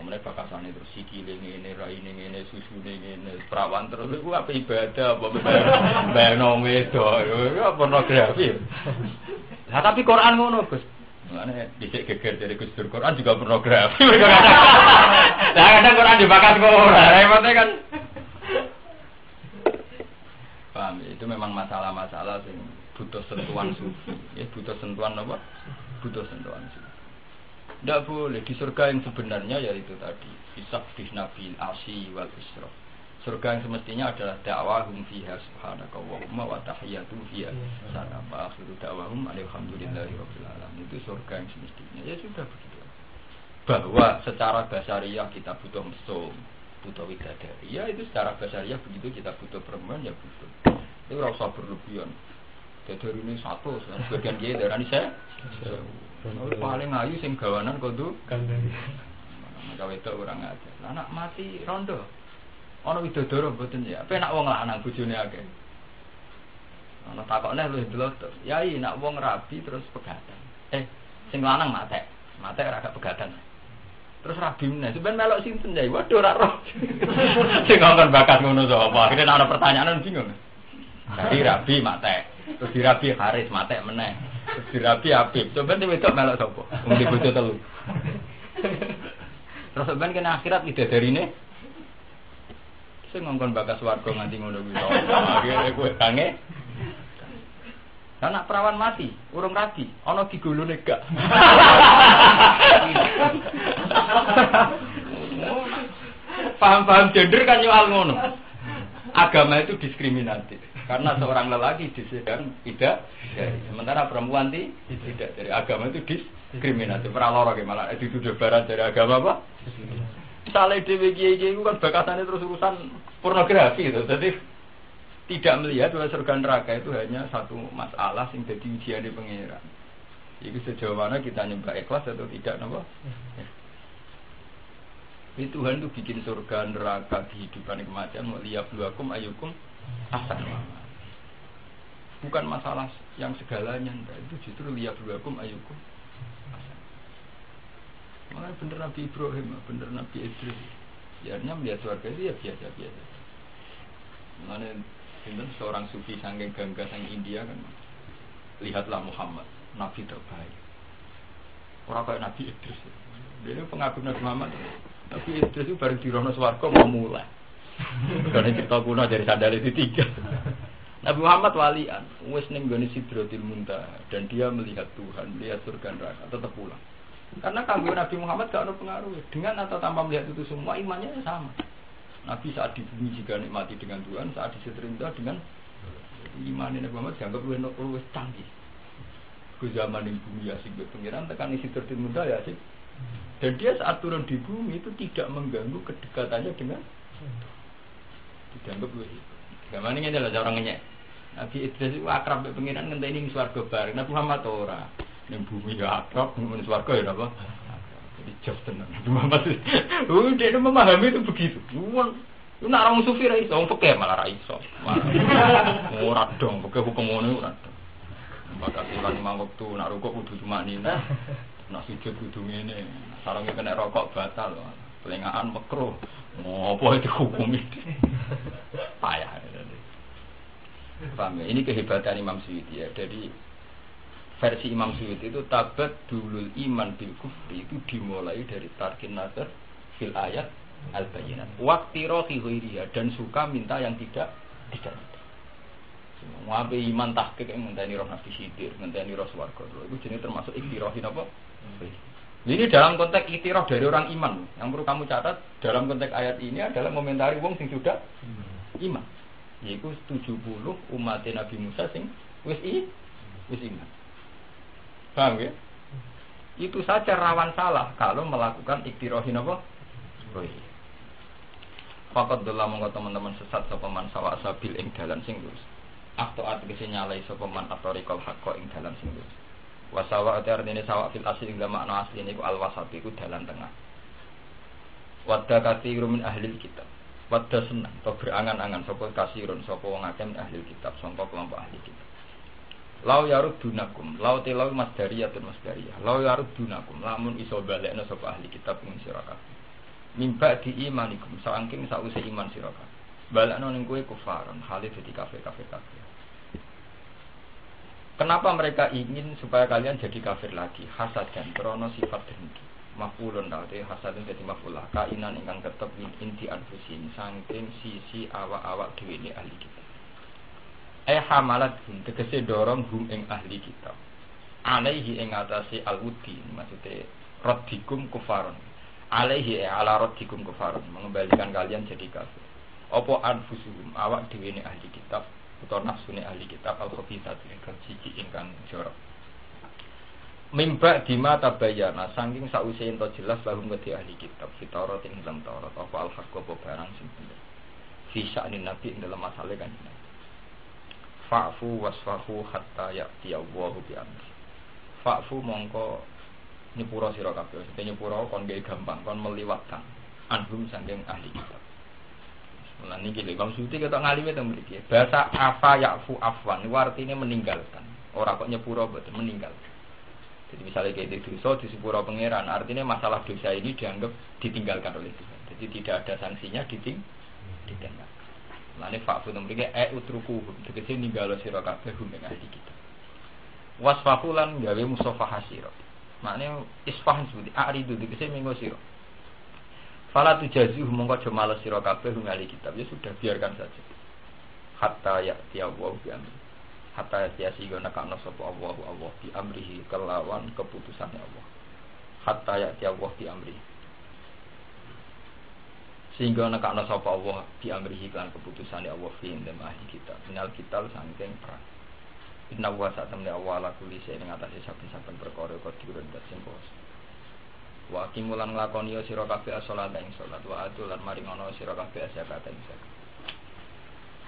Mulai bakasane terus sikile ngene, raine ngene, susune ngene, perawan terus iku apa ibadah apa bayang wedok. Ya pornografi. Lah tapi Quran ngono, Gus. Mulane dhisik geger dari Gus Dur Quran juga pornografi. Lah kadang Quran dibakas ngono. Remote kan. Paham, itu memang masalah-masalah yang butuh sentuhan sufi. Ya, butuh sentuhan apa? Butuh sentuhan sufi. Tidak boleh di surga yang sebenarnya yaitu tadi bisaq nabil asy wal isra. Surga yang semestinya adalah da'wahum fiha subhanakallahumma wa tahiyyatuhum fiha salam wa akhiru da'wahum alhamdulillahirabbil alamin. Itu surga yang semestinya. Ya sudah begitu. Bahwa secara basariah kita butuh mesum, butuh widadari. Ya itu secara basariah begitu kita butuh perempuan ya butuh. Itu ora usah berlebihan. Dadari ini satu, sebagian dia darani saya. Paling ayu sing gawanan kudu kandhani. Maka wedok ora ngajar. Lah anak mati rondo. Ana widodoro mboten ya. Penak wong lanang bojone akeh. Ana takokne lho delok. Yai nak wong rabi terus pegatan. Sing lanang matek. Matek ora gak pegatan. Terus rabi meneh. Sampeyan melok sinten ya? Waduh ora roh. Sing ngongkon bakat ngono sapa? Akhire ana pertanyaan bingung. Jadi rabi matek. Terus dirabi Haris matek meneh. Terus dirabi Habib. Coba wedok melok sapa? Wong di bojo telu. Terus sampeyan kena akhirat widadarine sing ngongkon bakas warga nganti ngono kuwi. Akhire kowe tange. Anak perawan mati, urung rabi, ana digolone gak. Paham-paham gender kan nyoal ngono. Agama itu diskriminatif karena seorang lelaki disedang tidak dari sementara perempuan tidak dari agama itu diskriminatif. Ora lara ge malah dituduh barat dari agama apa? Misalnya dhewe kiai-kiai itu kan bakatane terus urusan pornografi gitu. Jadi tidak melihat bahwa surga neraka itu hanya satu masalah yang jadi ujian di pengiran. Itu sejauh mana kita nyembah ikhlas atau tidak, napa? Itu Tuhan itu bikin surga neraka kehidupan kematian mau liyabluwakum ayyukum ahsanu amala. Bukan masalah yang segalanya, itu justru liyabluwakum ayyukum ahsanu. Makanya bener Nabi Ibrahim, bener Nabi Idris. Biarnya melihat surga itu ya biasa-biasa. Makanya seorang sufi saking gangga sang India kan, lihatlah Muhammad, Nabi terbaik. Orang kayak Nabi Idris. Dia ini pengagum Nabi Muhammad. Nabi Idris itu baru dirono swarga mau mulai. Karena cerita kuno dari sandal itu 3. Nabi Muhammad walian, wis ning gone Sidratil Muntaha dan dia melihat Tuhan, melihat surga neraka, tetap pulang. Karena kanggo Nabi Muhammad gak ada pengaruh. Dengan atau tanpa melihat itu semua imannya sama. Nabi saat di bumi jika nikmati dengan Tuhan, saat di Sidratil dengan iman Nabi Muhammad dianggap lebih canggih. Ke zaman di bumi asik berpengiran, tekan di Sidratil Muntaha ya asik. Dan dia saat turun di bumi itu tidak mengganggu kedekatannya dengan dianggap lebih. Zaman ini adalah orang ngenyek. Nabi Idris itu akrab berpengiran ngenteni ning swarga bareng. Nabi Muhammad ora. Ning bumi ya akrab, ning swarga ya apa? Dijawab tenan. Dia memahami itu begitu. Lu nak orang sufi ra iso, wong fikih malah ra iso. Ora dong, fikih hukum ngono ora dong. Bakal silan 5 waktu nak rukuk kudu cuma ini. Nak sujud kudu ngene. Sarenge kena rokok batal. Pelengahan makruh. Ngopo itu hukum itu? Payah. Paham ya? Ini kehebatan Imam Suyuti ya. Jadi versi Imam Suyuti itu tabat dulul iman bil kufri itu dimulai dari tarkin nazar fil ayat al-bayyinat waqtirohi ghairiha dan suka minta yang tidak. Ngabe iman tahqiq yang ngenteni roh nabi sidir, ngenteni roh swarga itu jenis termasuk iktirohin apa? Ini dalam konteks iktiroh dari orang iman. Yang perlu kamu catat dalam konteks ayat ini adalah komentari wong sing sudah iman. Yaitu 70 umat Nabi Musa sing wis iman. Paham ya? Itu saja rawan salah kalau melakukan iktirohin apa? Fakat dalam mengko teman-teman sesat sapa man sawa sabil ing dalan sing lurus. Akto ategese nyalai sapa man atorikal hakko ing dalan sing lurus. Wasawa artine sawa fil asli ing makna asli niku al wasat iku dalan tengah. Wadda katsirun min ahli kitab. Wadda senang atau berangan-angan sapa kasirun sapa wong akeh min ahli kitab sangka kelompok ahli kitab. Lau yarudunakum, lau telau masdariyatun masdariyah. Lau yarudunakum, lamun iso balekna sapa ahli kitab ing sira kabeh. Mimba di imanikum, saangking sause iman sira kabeh. Balekna ning kowe kufaran, hale dadi kafir-kafir kabeh. Kenapa mereka ingin supaya kalian jadi kafir lagi? Hasad dan krono sifat dengki. Mafulun dadi hasad dadi mafulah. Kainan ingkang tetep inti anfusin saking sisi awak-awak dhewe ahli kitab. Hamalat hum tegese dorong hum ing ahli kitab. Alaihi ing atase al-wudi maksudnya raddikum kufaron. Alaihi ala raddikum kufaron mengembalikan kalian jadi kafir. Apa anfusuhum awak dhewe ahli kitab utawa nafsune ahli kitab al-khabithah ingkang siji ingkang jorok. Mimba dima tabayana saking sause ento jelas lahum kedhi ahli kitab Taurat ing dalam Taurat apa al-haq apa barang sing bener. Fi sya'nin nabi ing dalam masalah kan. Fa'fu wasfahu hatta ya'ti Allahu bi amri. Fa'fu mongko nyepuro sira kabeh. Sing nyepuro kon gawe gampang, kon meliwatkan anhum saking ahli kitab. Mulane iki lho Imam Suyuti ketok ngalime teng mriki. Bahasa afa ya'fu afwan niku artine meninggalkan. Ora kok nyepuro boten meninggalkan. Jadi misalnya kayak itu dosa di sepuro pangeran, artinya masalah dosa ini dianggap ditinggalkan oleh Tuhan. Jadi tidak ada sanksinya ditinggalkan. Lane fa'fu mriki utruku tegese ninggalo sira kabeh hum ing ahli kitab. Wasfahulan gawe musafahah sira. Maknane isfah seperti aridu tegese mengko sira. Fala tujazihu mongko aja males sira kabeh hum ahli kitab. Ya sudah biarkan saja. Hatta ya'ti wa bi amri. Hatta ya'ti guna kana sapa Allah bi amrihi kelawan keputusannya Allah. Hatta ya'ti Allah bi amrihi. Sehingga nekakno sapa Allah bi amrihi kan keputusane Allah fi indem ahli kitab. Minal kitab saking perang. Inna wa sa'tamna awala kulli shay'in ngatasi saben-saben perkara kok diurut sing kuwasa. Wa kimulan nglakoni sira kabeh salat ing salat wa atul lan maringono sira kabeh zakat ing zakat.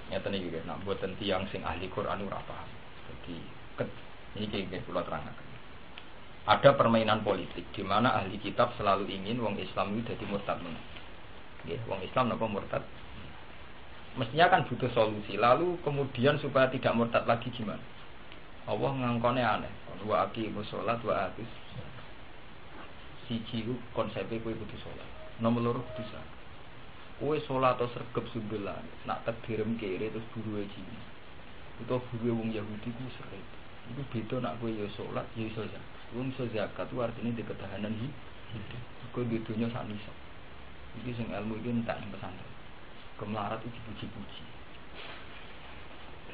Nyata nih juga, nak buatan tiang sing ahli Quran ora paham. Jadi ini kayak kula terangkan. Ada permainan politik di mana ahli kitab selalu ingin wong Islam itu jadi murtad meneh. Nggih, wong Islam napa murtad? Mestinya kan butuh solusi. Lalu kemudian supaya tidak murtad lagi gimana? Allah ngangkone aneh. Wa aqimus shalat wa atuz. Siji konsepnya kowe kudu salat. Nomor loro kudu zakat. Kowe salat atau sregep sundelan, nak tegirem kere terus buruwe Cina. Utawa buruwe wong Yahudi ku sregep. Iku beda nak kowe ya salat, ya iso zakat. Wong iso zakat ku artine di ketahanan hidup. Kowe di dunya sak iso. Iki sing ilmu iki entek ning pesantren. Kemlarat iki dipuji-puji.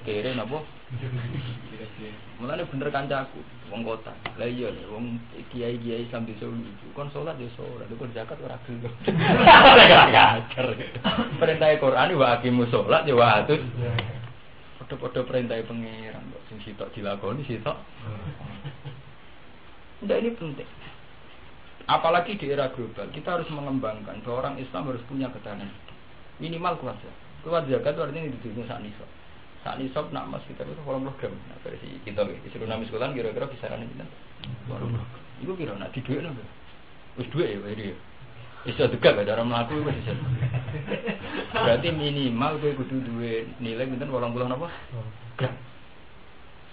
Kere napa? Mulane bener kancaku, wong kota. Lah iya wong kiai-kiai Islam desa lucu. Kon salat ya salat, kon zakat ora gelem. Ngajar. Perintah Quran wa aqimus salat ya wa atuz. Padha-padha perintah pangeran kok sing sitok dilakoni sitok. Ndak ini penting. Apalagi di era global, kita harus mengembangkan bahwa orang Islam harus punya ketahanan hidup. Minimal kuat zakat itu artinya di dunia sak nisab. Sak nisab nak mas kita itu 80 gram. Nah, versi kita disuruh nami sekolah kira-kira kisarannya kita 80 gram. Itu kira nak di duit napa? Wis duit ya wae. Iso tegak ada orang mlaku wis iso. Berarti minimal kowe kudu duwe nilai pinten 80 napa? Gram.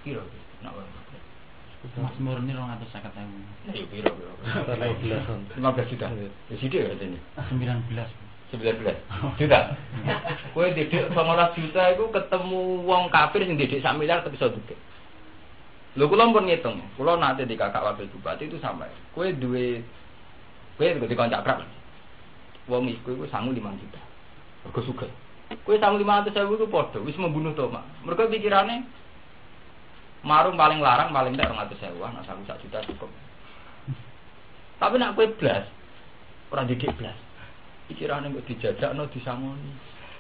Kira nak Mas murni 250.000. Iya piro. 15 juta. Ya sithik ya ini. 19 juta. Kowe didik 15 juta iku ketemu wong kafir sing didik 1 miliar tapi iso didik. Lho kula pun ngitung. Kula nate di kakak wakil bupati itu sampai. Kowe dikoncak krak. Wong iku sangu 5 juta. Mergo sugih. Kowe sangu 500.000 iku padha wis membunuh to, Mak. Mergo pikirane marung paling larang paling tak 200.000, nah 1 juta cukup. Tapi nak kowe blas ora didik blas. Pikirane kok dijajakno disangoni.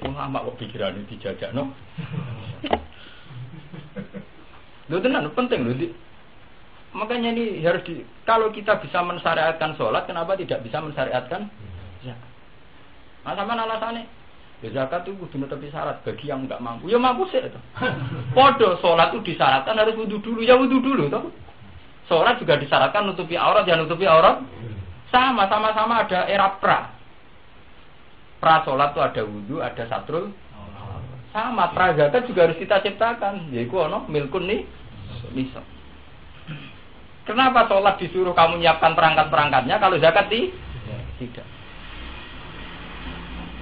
Wong amak kok pikirane dijajakno. Lho tenan penting lho. Makanya ini harus kalau kita bisa mensyariatkan sholat, kenapa tidak bisa mensyariatkan zakat? Nah, sama alasannya zakat itu kudu netepi syarat bagi yang enggak mampu. Ya mampu sih itu. Podo sholat itu disyaratkan harus wudu dulu. Ya wudu dulu toh. Sholat juga disyaratkan nutupi aurat, jangan nutupi aurat. Sama-sama ada era pra sholat itu ada wudu, ada satrul. Sama pra zakat juga harus kita ciptakan. Yaitu ono milkun nih nisab. Kenapa sholat disuruh kamu menyiapkan perangkat-perangkatnya, kalau zakat tidak?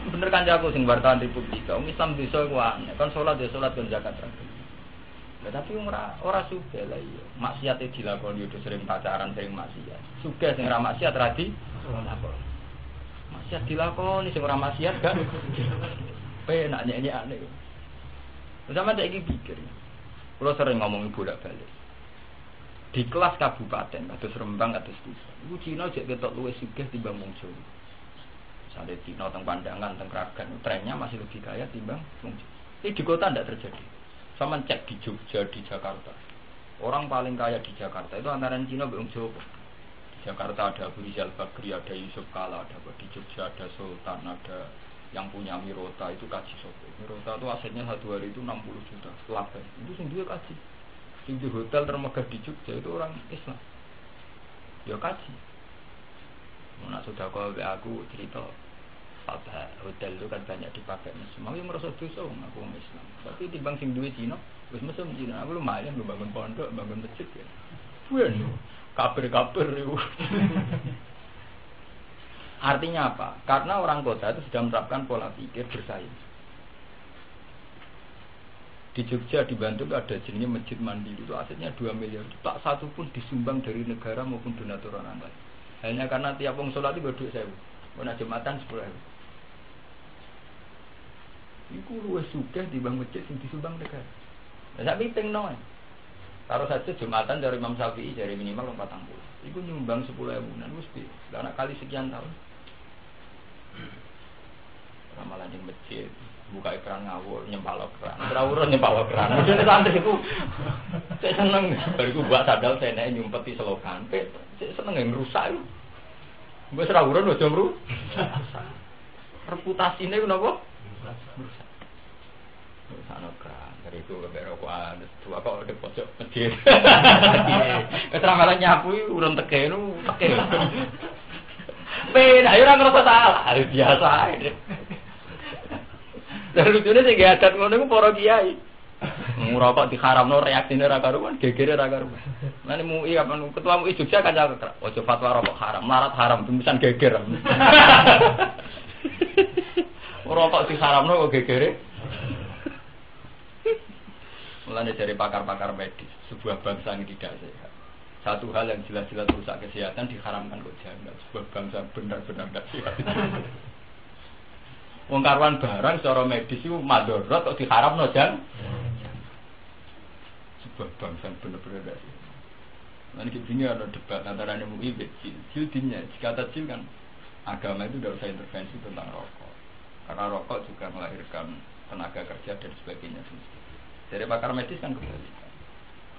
Bener kan jago sing wartawan Republika. Islam desa iku aneh. Kan salat ya salat kan zakat. Lah tapi ora sugih lah iya. Maksiate dilakoni udah sering pacaran, sering maksiat. Sugih sing ora maksiat radi lapor. Maksiat dilakoni sing ora maksiat kan. Penak nyek-nyekane. Sama tak iki pikir. Kulo sering ngomong bolak-balik. Di kelas kabupaten, kados Rembang, kados Desa. Iku Cina jek ketok luwih sugih timbang wong Jawa. Ada Cina teng Pandangan, teng Kragan, trennya masih lebih kaya timbang wong Jawa. Ini di kota tidak terjadi. Sama cek di Jogja, di Jakarta. Orang paling kaya di Jakarta itu antara Cina dan wong Jawa. Di Jakarta ada Abu Rizal Bakri, ada Yusuf Kala, ada di Jogja ada Sultan, ada yang punya Mirota itu kaji sopo. Mirota itu asetnya satu hari itu 60 juta laba. Itu sing duwe kaji. Sing di hotel termegah di Jogja itu orang Islam. Ya kaji. Nak sudah kau aku cerita apa hotel itu kan banyak dipakai Islam. Aku yang merasa dosa aku Islam. Tapi timbang sing duwe Cina, wis mesem Cina. Aku lumayan bangun pondok, bangun masjid ya. Bueno, kabar-kabar itu. Artinya apa? Karena orang kota itu sudah menerapkan pola pikir bersaing. Di Jogja di Bandung ada jenisnya masjid mandiri itu asetnya 2 miliar. Tak satu pun disumbang dari negara maupun donatur orang lain. Hanya karena tiap wong sholat itu berdua 1.000. Mau Jumatan 10.000. Iku luwih sugih dibanding masjid sing disumbang negara. Lah sak piting no. Taruh saja Jumatan dari Imam Syafi'i dari minimal 40. Iku nyumbang 10.000-an wis piye. Lah nek kali sekian tahun. Ramalan di masjid, buka keran ngawur, nyempal keran. Ora nyempal keran. Mudine santri iku saya seneng bariku buat sadal seneke nyumpeti selokan. Saya seneng ngrusak iku. Wis ora urun aja mru. Reputasine ku napa? Rusak. Sana keran. Dari itu ke berokan, dua kok di pojok masjid. Keterampilan nyapu urun teke nu teke. Ben, ayo orang ngerasa salah, biasa aja. Dan lucunya sih gak adat ngono iku para kiai. Ngrokok diharamno reaksine ra karuan, gegere ra karuan. Nane MUI apa ketua MUI Jogja kan ojo fatwa rokok haram, larat haram, tulisan geger. Rokok diharamno kok gegere. Mulanya dari pakar-pakar medis, sebuah bangsa yang tidak sehat. Satu hal yang jelas-jelas rusak kesehatan diharamkan kok jangan. Sebuah bangsa benar-benar tidak sehat. Wong karuan barang secara medis itu madharat kok diharamno jangan. Sebuah bangsa benar-benar tidak sehat. Nanti begini ada debat antara MUI dan Jil dimnya. Jika Jil kan agama itu tidak usah intervensi tentang rokok. Karena rokok juga melahirkan tenaga kerja dan sebagainya. Dari pakar medis kan kembali.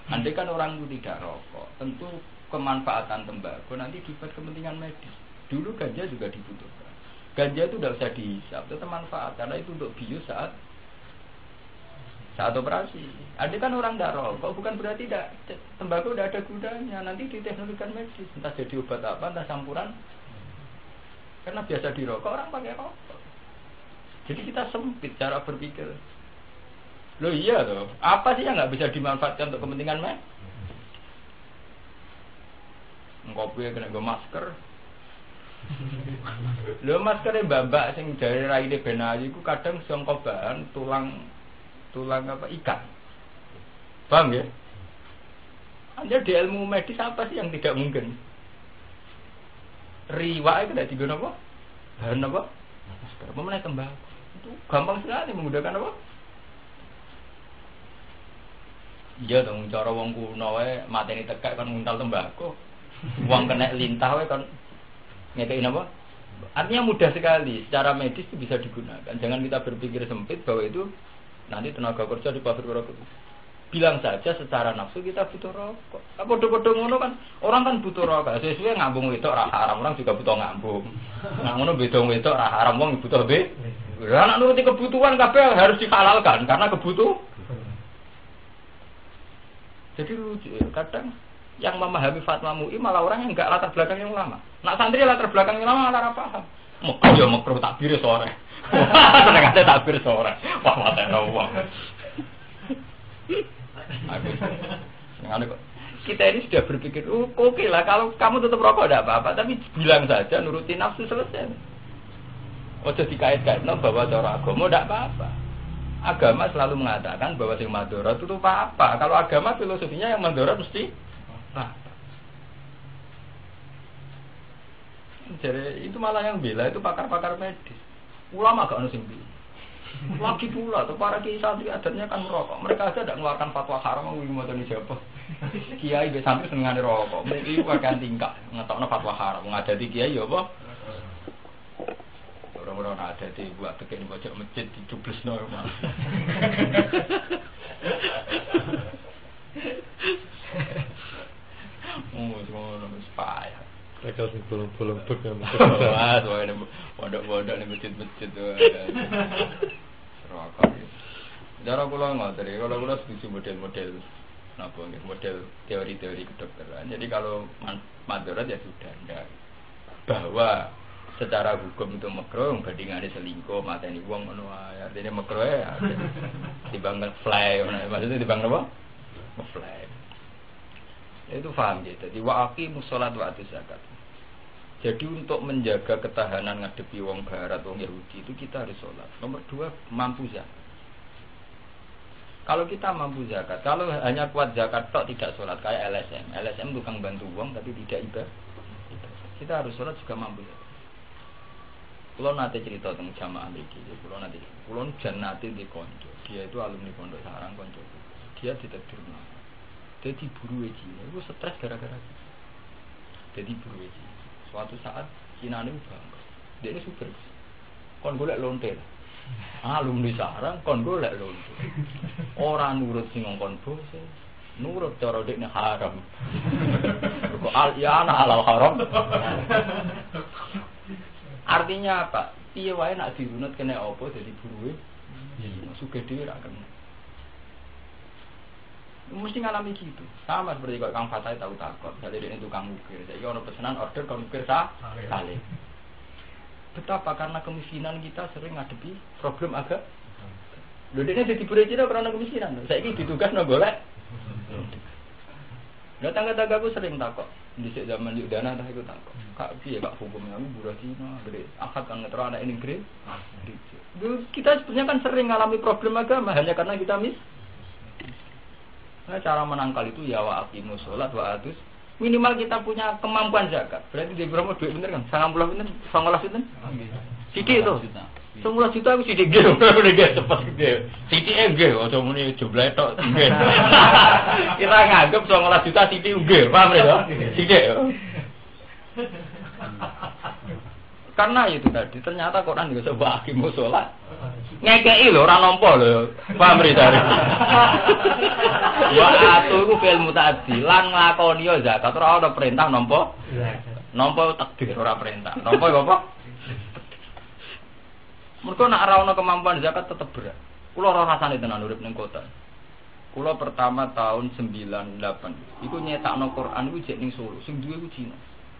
Andai kan orang itu tidak rokok, tentu kemanfaatan tembakau nanti dibuat kepentingan medis. Dulu ganja juga dibutuhkan. Ganja itu tidak usah dihisap, itu manfaat karena itu untuk bius saat operasi. Andai kan orang tidak rokok, bukan berarti tidak tembakau tidak ada gunanya. Nanti diteknologikan medis, entah jadi obat apa, entah campuran. Karena biasa dirokok orang pakai rokok. Jadi kita sempit cara berpikir. Loh iya loh, apa sih yang nggak bisa dimanfaatkan untuk kepentingan medis? Ngopi kena gue masker. Loh maskernya mbak-mbak sing dari raine benayu itu kadang sangka bahan tulang apa ikan. Paham ya? Anda di ilmu medis apa sih yang tidak mungkin? Riwak itu tidak digunakan apa? Bahan apa? Masker. Memenai tembakau. Itu gampang sekali menggunakan apa? Iya dong, cara wong kuno wae mateni tekak kan nguntal tembakau. Wong kena lintah wae kan ngekeki napa? Artinya mudah sekali, secara medis itu bisa digunakan. Jangan kita berpikir sempit bahwa itu nanti tenaga kerja di pabrik rokok. Bilang saja secara nafsu kita butuh rokok. Padha-padha ngono kan, orang kan butuh rokok. Sesuai ngambung wedok ra haram, orang juga butuh ngambung. Nah ngono beda wedok ra haram, wong butuh be. Lah nek nuruti kebutuhan kabeh harus dihalalkan karena kebutuhan. Jadi lucu, kadang yang memahami fatwa MUI malah orang yang enggak latar belakang yang lama. Nak santri latar belakang yang lama malah paham. Mekro ya mekro takbir sore. Seneng ate takbir sore. Wah mateno wong. Kita ini sudah berpikir, oke lah kalau kamu tutup rokok tidak apa-apa, tapi bilang saja nuruti nafsu selesai. Ojo dikait-kaitno bahwa cara agama tidak apa-apa. Agama selalu mengatakan bahwa yang madharat itu apa? Kalau agama filosofinya yang madharat mesti apa? Jadi itu malah yang bela itu pakar-pakar medis. Ulama gak ono sing bela. Lagi pula tuh para kiai santri adatnya kan merokok. Mereka aja tidak mengeluarkan fatwa haram mau ngomongin siapa. Kiai be santri senengane rokok. Mungkin akan tingkah ngetokno fatwa haram. Ngadati kiai ya apa? Orang-orang ada di buat bikin pojok masjid di cubles normal. Semua orang payah. Mereka sih bolong-bolong bek ya. Wah, soalnya bodoh-bodoh nih masjid-masjid tuh. Rokok. Cara kula ngoten, kalau kula setuju model-model napa model teori-teori kedokteran. Jadi kalau madharat ya sudah ndak. Bahwa secara hukum itu makruh bandingannya selingkuh mateni wong ngono ae. Artine makruh ya. Timbang fly maksudnya timbang apa? Fly. Itu paham ya. Jadi wa aqimus shalat wa atuz zakat. Jadi untuk menjaga ketahanan ngadepi wong barat, wong Yahudi itu kita harus sholat. Nomor 2 mampu zakat. Kalau kita mampu zakat, kalau hanya kuat zakat tok tidak sholat kayak LSM. LSM tukang bantu wong tapi tidak ibadah. Kita harus sholat juga mampu zakat. Kulo nate cerita tentang jamaah iki. Kulo nate di konco. Dia itu alumni pondok sarang konco. Dia ditakdirkan. Jadi buru Cina. Itu stres gara-gara. Jadi buru Cina. Suatu saat Cina ini bangga. Dia ini super. Kon golek lonte. Alumni sarang kon golek lonte. Orang nurut sing ngongkon bose. Nurut cara dekne haram. Kok al-yana halal haram. Artinya apa? Piye wae nak dirunut kena apa dadi buruhe? Sugih dhewe ra kena. Mesti ngalami gitu. Sama seperti kalau Kang Fatai tahu takut. Jadi dia tukang ukir. Jadi orang pesanan order kau ukir kali. Betapa karena kemiskinan kita sering ngadepi problem agak. Lho dia jadi buruh Cina karena kemiskinan. Saya ini ditugas no golek. Nah tangga-tangga aku sering takut. Di zaman Yudana dah aku takut. Kak piye Kak hukumnya aku buruh Cina. Jadi akad kan ngetero anak ini Inggris. Kita sebenarnya kan sering ngalami problem agama hanya karena kita Nah, cara menangkal itu ya wa aqimus shalat wa atuz. Minimal kita punya kemampuan zakat. Berarti dia berapa duit bener kan? 90 bener, 19 bener. Sithik itu. 19 juta aku sithik nggih. Udah cepat gede. Sithike nggih, aja muni jumlah tok nggih. Kita nganggep 19 juta sithik nggih, paham ya? Sithik. Karena itu tadi ternyata Quran juga sebab aqimus shalat. Ngekei lho ora nampa lho. Paham dari. Wa atu iku fil mutaaddi lan nglakoni ya zakat ora ana perintah nampa. Nampa takdir ora perintah. Nampa apa? Mergo nek ora ana kemampuan zakat tetep berat. Kula ora rasane tenan urip ning kota. Kula pertama tahun 98. Iku nyetakno Quran iku jek ning Solo. Sing duwe ku Cina.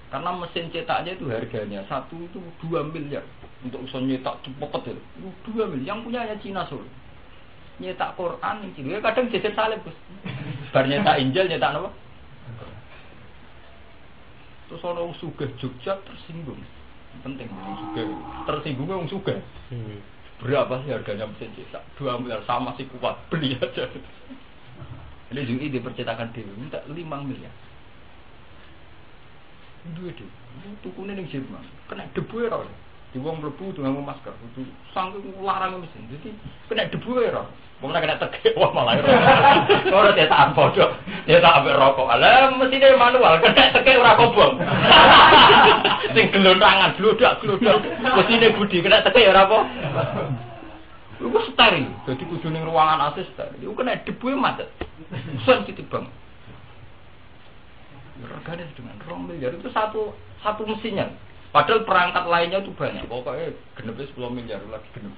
Karena mesin cetaknya itu harganya satu itu 2 miliar untuk bisa nyetak cepet itu 2 miliar. Yang punya hanya Cina Solo. Nyetak Quran yang Cina kadang jejer salib Gus. Bar nyetak Injil nyetak apa? Terus orang sugih Jogja tersinggung. Penting orang sugih. Tersinggung orang sugih. Berapa sih harganya mesin cetak? 2 miliar sama sih kuat beli aja. Ini juga dipercetakan dewi minta 5 miliar. Duwe dhewe. Tukune ning Jerman. Kena debu ora. Di wong mlebu dengan masker. Itu saking larang mesin. Jadi kena debu ora. Wong nek kena tegek wah malah ora. Ora cetak padha. Cetak ambek rokok. Lah mesine manual kena tegek ora kobong. Sing gelontangan glodak-glodak. Mesine budi kena tegek ora apa. Iku steril. Dadi kudu ning ruangan AC steril. Iku kena debu macet. Sensitif banget. Regane dengan 2 miliar itu satu mesinnya. Padahal perangkat lainnya itu banyak. Pokoknya genep 10 miliar lagi genep.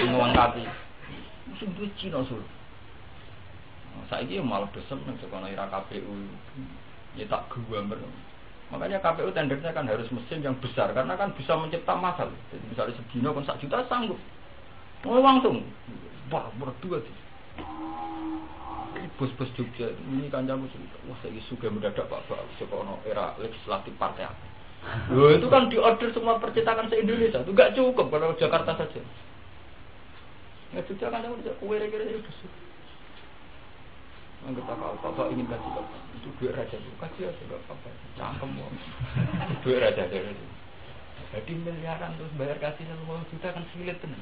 Ngangkati. Mesin duit Cina Solo. Saiki malah besem nang sekolah ira KPU. Nyetak gambar. Makanya KPU tendernya kan harus mesin yang besar karena kan bisa mencipta masal. Jadi misalnya sedina kon 1 juta sanggup. Mau langsung. Wah, berdua sih. Bos-bos Jogja ini kancamu cerita, wah saya suka mendadak Pak Sekono era legislatif partai apa? Loh itu kan diorder semua percetakan se-Indonesia, itu gak cukup kalau Jakarta saja. Nggak Jogja kancamu bisa kue-kue itu besar. Anggap apa ingin kasih apa? Itu duit raja itu kasih aja gak apa-apa. Cangkem duit raja itu. Jadi miliaran terus bayar kasih 10 juta kan sulit tenan.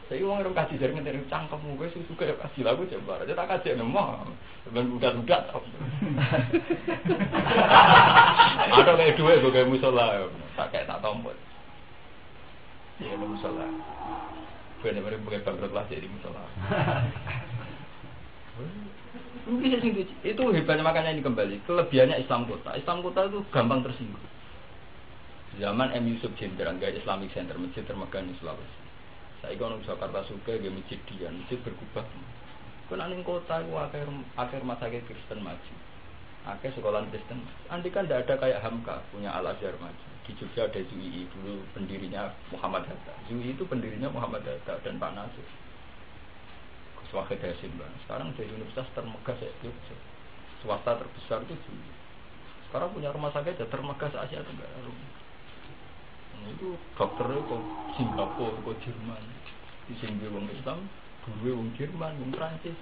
Saya uang orang kasih jaring dari cangkemmu gue suka kasih lagu coba aja tak kasih nemah. Ben budak-budak. Ada kayak dua gue kayak musola, tak tombol. Ya musola. Benar-benar bukan bangkrut lah jadi musola. Itu hebatnya makanya ini kembali kelebihannya Islam kota. Islam kota itu gampang tersinggung. Zaman M. Yusuf Jenderal gaya Islamic Center masjid termegah di Sulawesi. Saya kan orang Jakarta suka gaya masjid dia, masjid berkubah. Kalau ning kota itu akhir rumah sakit Kristen maju. Akhir sekolah Kristen. Andai kan tidak ada kayak Hamka punya Al Azhar maju. Di Jogja ada ZUI dulu pendirinya Muhammad Hatta. ZUI itu pendirinya Muhammad Hatta dan Pak Nasir. Gus Wahid Hasim Bang. Sekarang jadi universitas termegah se Jogja. Swasta terbesar itu ZUI. Sekarang punya rumah sakit ya termegah se Asia Tenggara. Itu dokternya kok Singapura, kok Jerman. Di sini wong Islam. Dua wong Jerman, wong Prancis,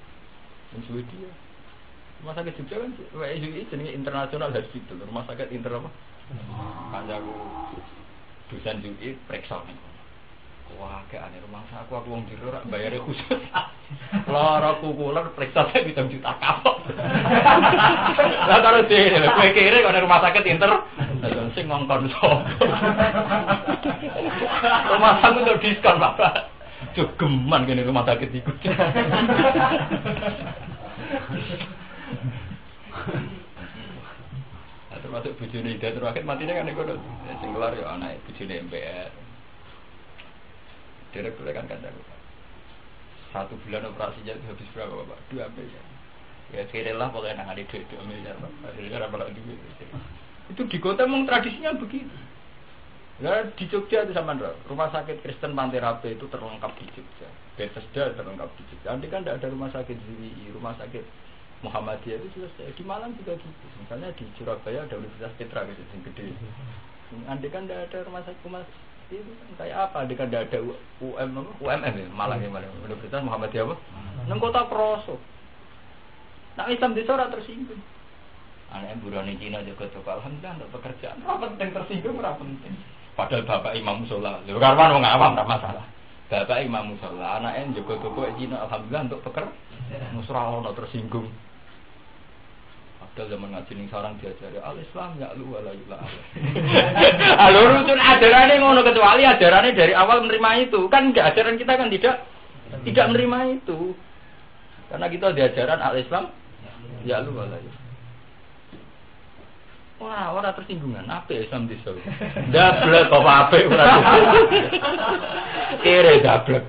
wong Swedia. Rumah sakit Jogja kan, WSUI jenenge internasional hospital, rumah sakit inter apa? Kancaku dosen UI periksa nih. Wah, kayak aneh rumah sakit aku wong jero rak bayare khusus. Lara kukuler periksa 1 juta kapok. Lah karo dhewe lho, kowe kira kok rumah sakit inter sing ngongkon sapa. Rumah sakit untuk diskon, Bapak. Jogeman kene rumah sakit iku. Termasuk bojone Ida terakhir matine kan iku sing keluar ya anake bojone MPR. Direktur kan kancaku. 1 bulan operasinya itu habis berapa, Bapak? 2 miliar. Ya kira-kira pokoknya nangani duit 2 miliar, Pak. Akhirnya apa lagi duit. Itu di kota memang tradisinya begitu. Nah, di Jogja itu sama rumah sakit Kristen Pantai Rabe itu terlengkap di Jogja. Bethesda terlengkap di Jogja. Nanti kan tidak ada rumah sakit ZWI, rumah sakit Muhammadiyah itu selesai. Di Malang juga gitu. Misalnya di Surabaya ada Universitas Petra gitu, yang gede. Nanti kan tidak ada rumah sakit itu kan kayak apa? Nanti kan tidak ada UMM ya, Malang ya, Universitas Muhammadiyah apa? Nang kota Peroso. Nah, Islam di Sora tersinggung. Anak burane Cina juga tuh, alhamdulillah untuk pekerjaan. Apa penting tersinggung, apa penting? Padahal bapak imam musola, lho karwan wong awam ora masalah. Bapak imam musola, anake njogo toko Cina alhamdulillah untuk pekerjaan. Musra ono tersinggung. Padahal zaman ngaji ning sarang diajari al-Islam ya lu wala yula. Alur rusun ajarane ngono kecuali ajarane dari awal menerima itu. Kan enggak ajaran kita kan tidak menerima itu. Karena kita diajaran al-Islam ya lu wala yula. Wah, orang tersinggungan. Apa Islam di Solo? Dablek apa ora. Kere dablek.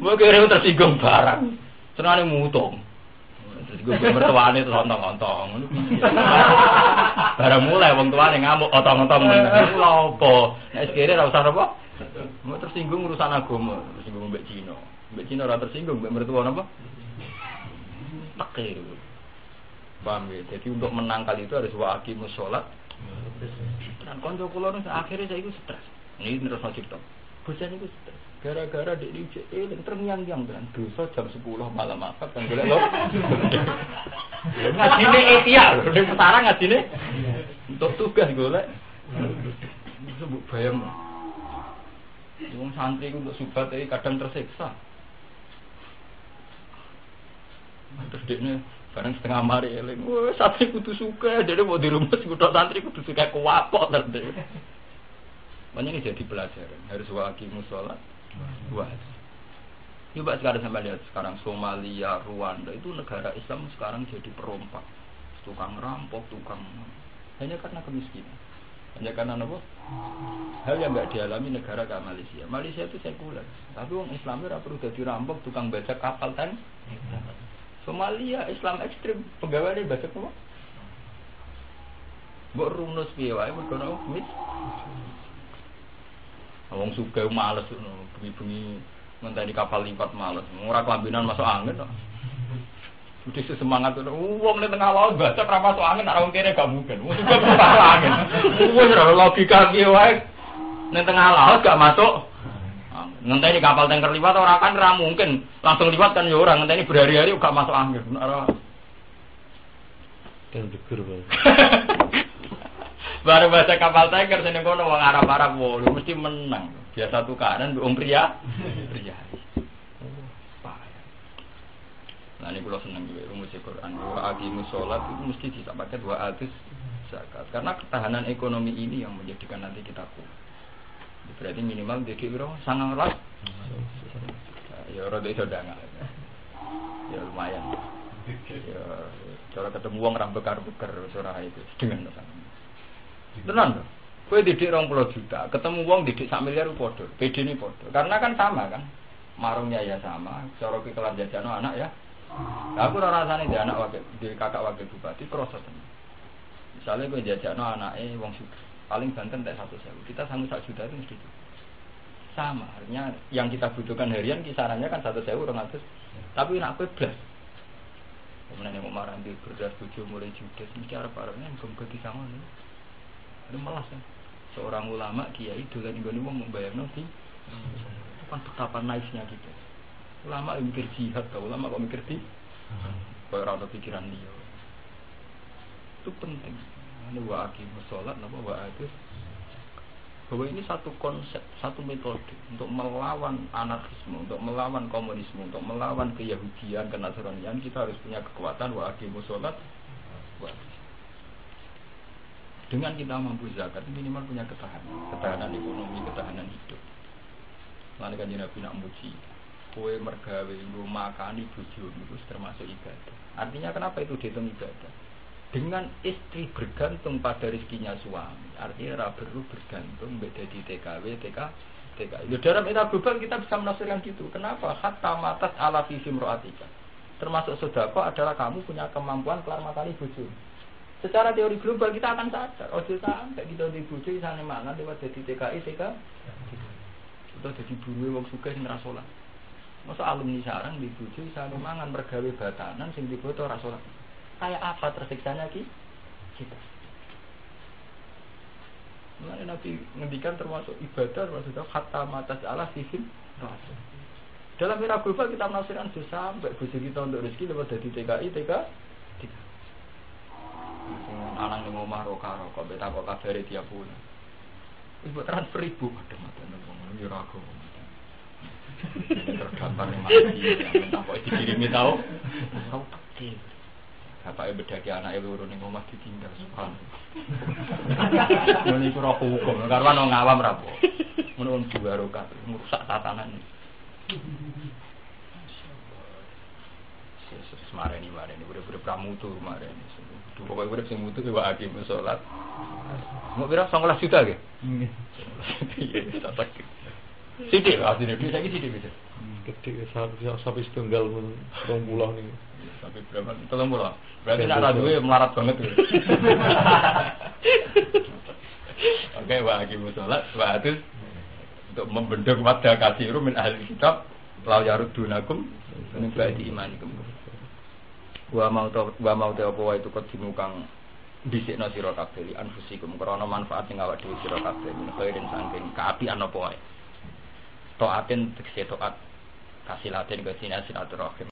Mau kere tersinggung barang. Senengane mutong. Tersinggung mertuane terus ontong-ontong. Ngono piye? Barang mulai wong tuane ngamuk otong-otong meneh. Lha opo? Nek kere ora usah apa? Mau tersinggung urusan agama, tersinggung mbek Cina. Mbek Cina ora tersinggung mbek mertua napa? Takir. Paham ya? Jadi untuk menangkal itu harus waqimus sholat. Dan konco kula nu akhirnya saya itu stres. Ini terus cerita. Bosan itu stres. Gara-gara dek dijek eling terngiang-ngiang dengan dosa jam 10 malam akad kan golek lho. Ngajine ikhya lho, ning pesara ngajine. Untuk tugas golek. Sebut bayang. Wong santri ku untuk subat iki kadang tersiksa. Terus dekne barang setengah mari eling, wah santri kudu suka, jadi mau di rumah kudu santri kudu suka kuapok nanti. Makanya ini jadi pelajaran, harus waqimus sholat. Wah, coba sekarang sampai lihat sekarang Somalia, Rwanda itu negara Islam sekarang jadi perompak, tukang rampok, hanya karena kemiskinan, hanya karena apa? Hal yang nggak dialami negara kayak Malaysia. Malaysia itu sekuler, tapi orang Islamnya perlu jadi rampok, tukang bajak kapal kan? Somalia Islam ekstrim pegawai baca apa? Mbok runus piye wae mergo mis. Wong sugih males ngono, bengi-bengi ngenteni kapal lipat males. Ora kelambinan masuk angin kok. Udah semangat wong ning tengah laut baca ora masuk angin, ora wong kene gak mungkin. Wong sugih masuk angin. Wong ora logika piye wae ning tengah laut gak masuk. Ngenteni kapal tanker liwat orang kan ora mungkin langsung liwat kan ya ora ngenteni berhari-hari gak masuk angin ora. Kan degur bae. Baru baca kapal tanker seneng kono wong Arab-Arab wolu mesti menang. Biasa tukaran wong pria. Nah ini kula seneng juga rumus Al-Qur'an. Aqimus sholat itu mesti disampaikan 2 atus zakat. Karena ketahanan ekonomi ini yang menjadikan nanti kita kuat. Berarti minimal dikit biro sangang ras. Ya rada iso dangal. Ya lumayan. Ya cara ketemu wong ra bekar-bekar ora itu dengan sangat. Tenan lho. Kowe didik 20 juta, ketemu wong didik 1 miliar padha, PD-ne padha. Karena kan sama kan. Marungnya ya sama, cara ki kelan jajano anak ya. Aku ora rasane dia anak wakil, dia kakak wakil bupati kroso tenan. Misalnya gue jajakno anake wong sugih, paling banter tak 100.000. Kita sanggup 1 juta itu mesti cukup. Sama, artinya yang kita butuhkan harian kisarannya kan 100.000 200. Tapi nak kowe blas. Kemudian yang marah di berdas bojo mulai judes mesti arep-arepnya muga-muga disangon. Itu malas kan. Seorang ulama kiai dolan nggone wong membayarno di kan betapa naifnya gitu. Ulama mikir jihad, ulama kok mikir di koyo ora ada pikiran dia. Itu penting. Anu wa aqimus shalat napa wa atus. Bahwa ini satu konsep, satu metode untuk melawan anarkisme, untuk melawan komunisme, untuk melawan keyahudian, kenasranian, kita harus punya kekuatan wa aqimus shalat wa atus. Dengan kita mampu zakat, minimal punya ketahanan ekonomi, ketahanan hidup. Lalu kan Nabi nak muji, kowe mergawe nggo makani bojo itu termasuk ibadah. Artinya kenapa itu dihitung ibadah? Dengan istri bergantung pada rezekinya suami, artinya ora perlu bergantung beda di TKW, TKI. Di dalam era global kita bisa menafsirkan gitu. Kenapa? Hatta matat ala fi imra'atika. Termasuk sedekah adalah kamu punya kemampuan kelar makani bojo. Secara teori global kita akan sadar, ojo sampai kita di bojo isane mangan lewat jadi TKI, Itu jadi buruhe wong sugih sing ora salat. Masa alumni sarang di bojo isane mangan mergawe batanan sing diboto ora salat. Kayak apa tersiksanya kita? Mulai Nabi ngendikan termasuk ibadah, termasuk hatta matas Allah sifim rasul. Dalam era global kita menafsirkan sampai bojo kita untuk rezeki lewat dari TKI. Anak yang ngomah rokok beta kok kabare tiap bulan. Ibu transfer ribu macam-macam ngomong yo rago. Terdampar mati, minta kok dikirimi tau. Tahu kecil. Bapake bedaki anake loro ning omah ditinggal subhanallah. Mun iku ora hukum, karwan wong awam ra apa. Mun wong barokah ngrusak tatanan. Semarani udah pramutu marani. Pokoke urip sing mutu wa aqimus shalat. Mau pira 19 juta ge? Nggih. Iya, tak. Sithik asline iki saiki sithik bisa. Gede sampai setunggal 20 nih. Sampai berapa? 30. Berarti nak ra duwe melarat banget. Oke, wa aqimus shalat wa atus untuk membendung wadha kasiru min ahli kitab la yarudunakum min ba'di imanikum. Wa mau ta apa wae itu kedimu kang dhisikna sira kabeh anfusikum krana manfaat sing awak dhewe sira kabeh min khairin saking kaapian apa wae. Taatin tegese taat kasilaten ke silaturahim.